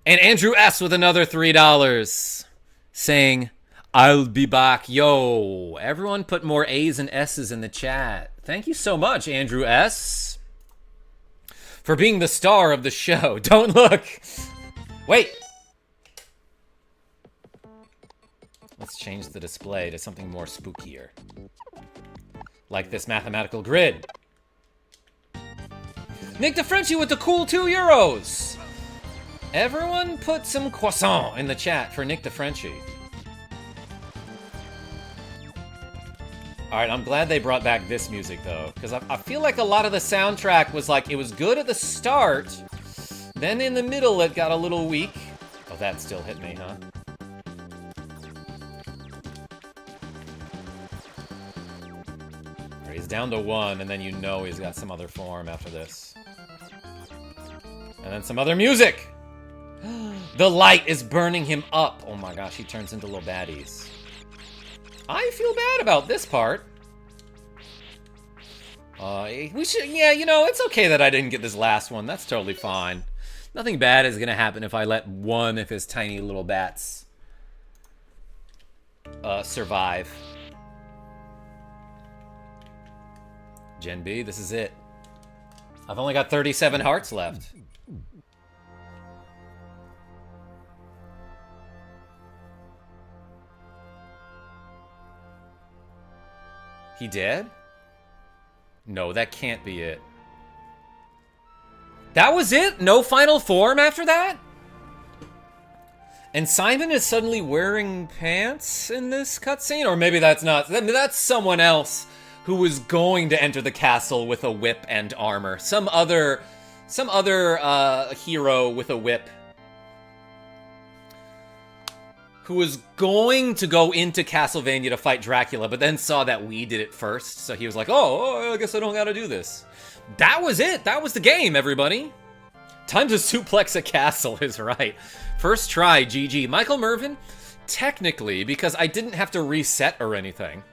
And Andrew S. with another $3 saying, I'll be back. Yo, everyone put more A's and S's in the chat. Thank you so much, Andrew S. for being the star of the show. Don't look. Wait. Let's change the display to something more spookier. Like this mathematical grid. Nick DeFrenchie with the cool €2. Everyone put some croissant in the chat for Nick DeFrenchie. Alright, I'm glad they brought back this music, though. Because I feel like a lot of the soundtrack was like, it was good at the start. Then in the middle, it got a little weak. Oh, that still hit me, huh? He's down to 1, and then you know he's got some other form after this. And then some other music! The light is burning him up! Oh my gosh, he turns into little baddies. I feel bad about this part. We should, yeah, you know, it's okay that I didn't get this last one. That's totally fine. Nothing bad is gonna happen if I let one of his tiny little bats survive. Gen B, this is it. I've only got 37 hearts left. He dead? No, that can't be it. That was it? No final form after that? And Simon is suddenly wearing pants in this cutscene? Or maybe that's not. That's someone else who was going to enter the castle with a whip and armor. Some other hero with a whip. Who was going to go into Castlevania to fight Dracula, but then saw that we did it first. So he was like, oh, I guess I don't gotta do this. That was it. That was the game, everybody. Time to suplex a castle is right. First try, GG. Michael Mervin, technically, because I didn't have to reset or anything.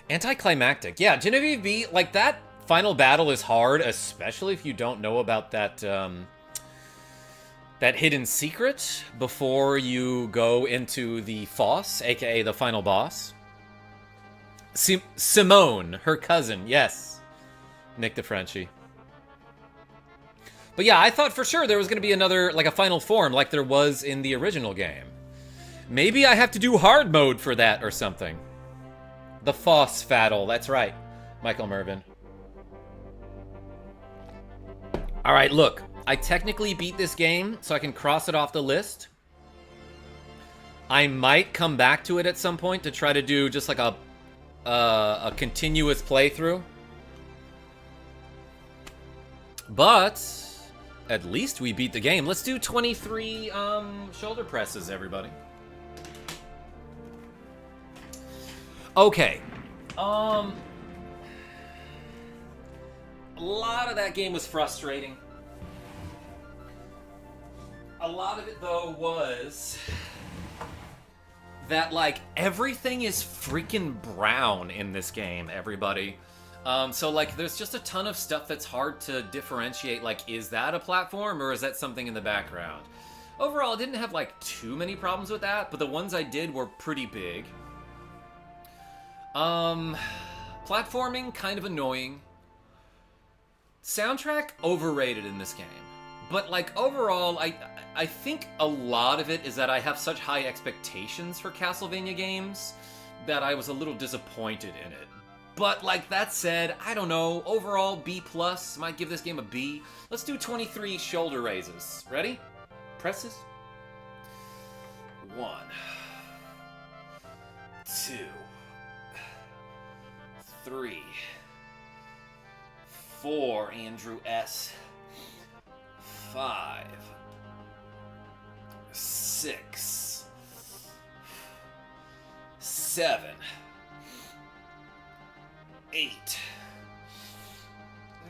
Anticlimactic. Yeah, Genevieve B, like, that final battle is hard, especially if you don't know about that, that hidden secret before you go into the foss, aka the final boss. Simone, her cousin, yes. Nick DeFrenchie. But yeah, I thought for sure there was going to be another, like a final form like there was in the original game. Maybe I have to do hard mode for that or something. The Foss Faddle, that's right, Michael Mervin. Alright, look. I technically beat this game, so I can cross it off the list. I might come back to it at some point to try to do just like a continuous playthrough. But at least we beat the game. Let's do 23 shoulder presses, everybody. Okay. A lot of that game was frustrating. A lot of it, though, was that, like, everything is freaking brown in this game, everybody. So, like, there's just a ton of stuff that's hard to differentiate. Like, is that a platform or is that something in the background? Overall, I didn't have, like, too many problems with that, but the ones I did were pretty big. Platforming, kind of annoying. Soundtrack, overrated in this game. But, like, overall, I think a lot of it is that I have such high expectations for Castlevania games that I was a little disappointed in it. But, like, that said, I don't know. Overall, B+. Might give this game a B. Let's do 23 shoulder raises. Ready? Presses. 1, 2, 3, 4, Andrew S. 5, 6, 7, 8,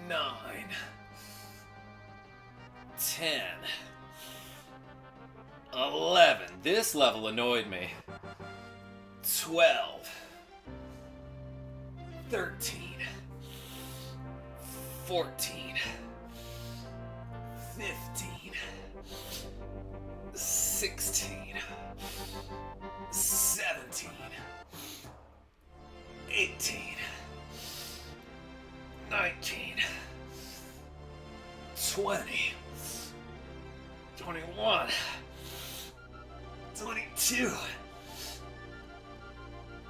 9, 10, 11. This level annoyed me. 12, 13, 14, 15, 16, 17, 18, 19, 20, 21, 22,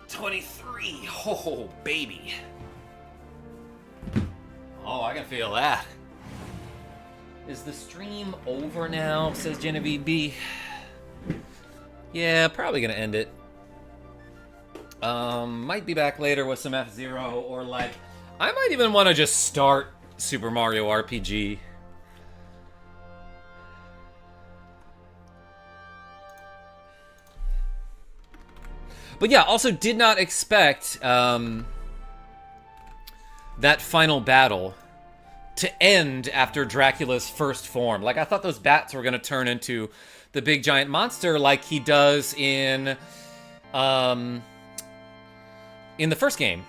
23. Oh, baby. Oh, I can feel that. Is the stream over now, says Genevieve B? Yeah, probably gonna end it. Might be back later with some F-Zero, or like, I might even want to just start Super Mario RPG. But yeah, also did not expect that final battle to end after Dracula's first form. Like, I thought those bats were going to turn into the big giant monster like he does in the first game.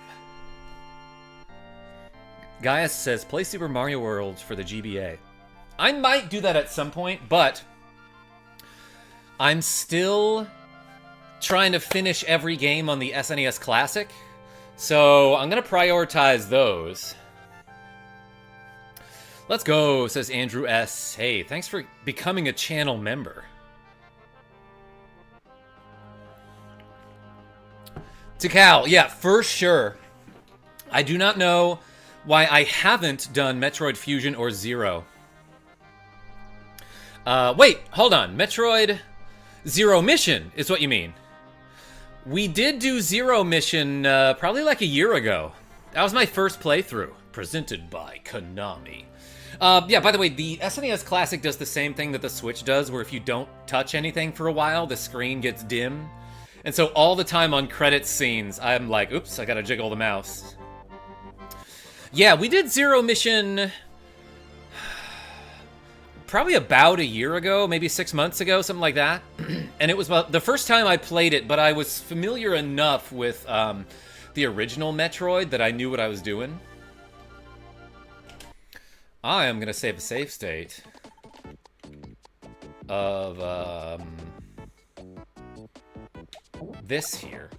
Gaius says, play Super Mario World for the GBA. I might do that at some point, but I'm still trying to finish every game on the SNES Classic, so I'm going to prioritize those. Let's go, says Andrew S. Hey, thanks for becoming a channel member. Tikal, yeah, for sure. I do not know why I haven't done Metroid Fusion or Zero. Wait, hold on. Metroid Zero Mission is what you mean. We did do Zero Mission probably like a year ago. That was my first playthrough, presented by Konami. Yeah, by the way, the SNES Classic does the same thing that the Switch does, where if you don't touch anything for a while, the screen gets dim. And so all the time on credits scenes, I'm like, oops, I gotta jiggle the mouse. Yeah, we did Zero Mission probably about a year ago, maybe 6 months ago, something like that. And it was the first time I played it, but I was familiar enough with the original Metroid that I knew what I was doing. I am going to save a save state of this here.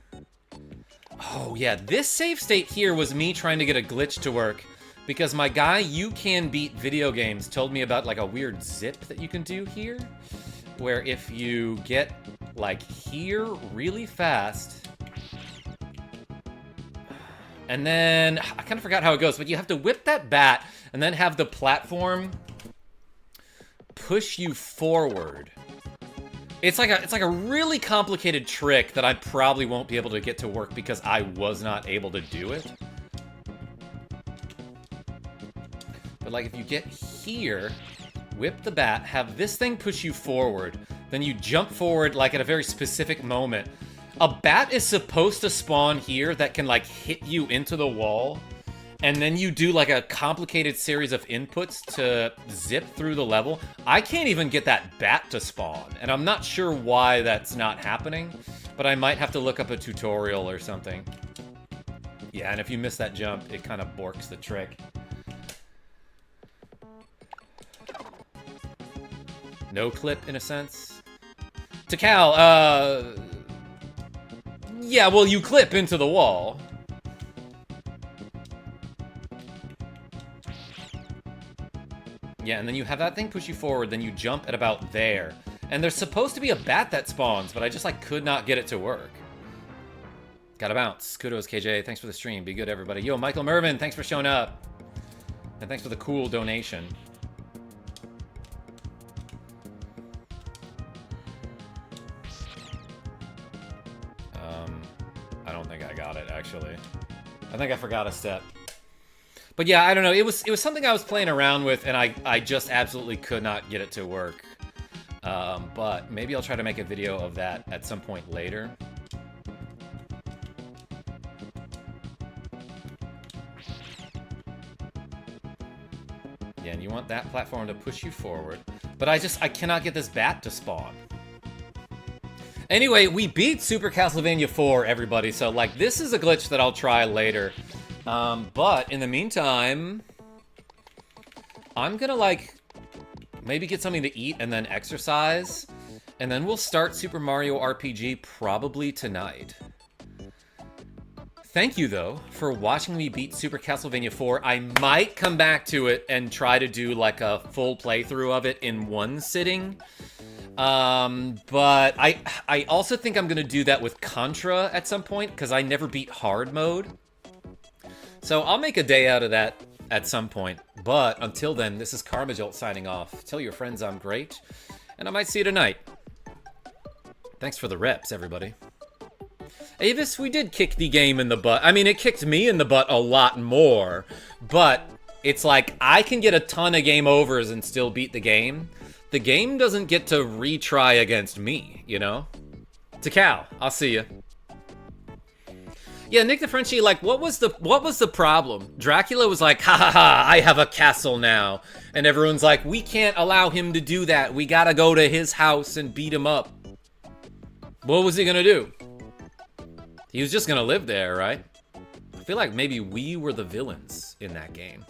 Oh, yeah, this save state here was me trying to get a glitch to work because my guy, You Can Beat Video Games, told me about, like, a weird zip that you can do here, where if you get, like, here really fast, and then, I kind of forgot how it goes, but you have to whip that bat and then have the platform push you forward. It's like a really complicated trick that I probably won't be able to get to work because I was not able to do it. But like if you get here, whip the bat, have this thing push you forward, then you jump forward like at a very specific moment. A bat is supposed to spawn here that can, like, hit you into the wall, and then you do, like, a complicated series of inputs to zip through the level. I can't even get that bat to spawn, and I'm not sure why that's not happening, but I might have to look up a tutorial or something. Yeah, and if you miss that jump, it kind of borks the trick. No clip, in a sense. To Cal, yeah, well, you clip into the wall. Yeah, and then you have that thing push you forward, then you jump at about there. And there's supposed to be a bat that spawns, but I just, like, could not get it to work. Gotta bounce. Kudos, KJ. Thanks for the stream. Be good, everybody. Yo, Michael Mervin, thanks for showing up. And thanks for the cool donation. I don't think I got it, actually. I think I forgot a step. But yeah, I don't know. It was something I was playing around with, and I just absolutely could not get it to work. But maybe I'll try to make a video of that at some point later. Yeah, and you want that platform to push you forward. But I cannot get this bat to spawn. Anyway, we beat Super Castlevania IV, everybody, so, like, this is a glitch that I'll try later. But in the meantime, I'm gonna, like, maybe get something to eat and then exercise, and then we'll start Super Mario RPG probably tonight. Thank you, though, for watching me beat Super Castlevania IV. I might come back to it and try to do, like, a full playthrough of it in one sitting. But I also think I'm gonna do that with Contra at some point, because I never beat hard mode. So I'll make a day out of that at some point. But until then, this is KarmaJolt signing off. Tell your friends I'm great, and I might see you tonight. Thanks for the reps, everybody. Avis, we did kick the game in the butt. I mean, it kicked me in the butt a lot more, but it's like I can get a ton of game overs and still beat the game. The game doesn't get to retry against me, you know? To Cal, I'll see you. Yeah, Nick the Frenchie, like, what was the problem? Dracula was like, ha ha ha, I have a castle now. And everyone's like, we can't allow him to do that. We gotta go to his house and beat him up. What was he gonna do? He was just gonna live there, right? I feel like maybe we were the villains in that game.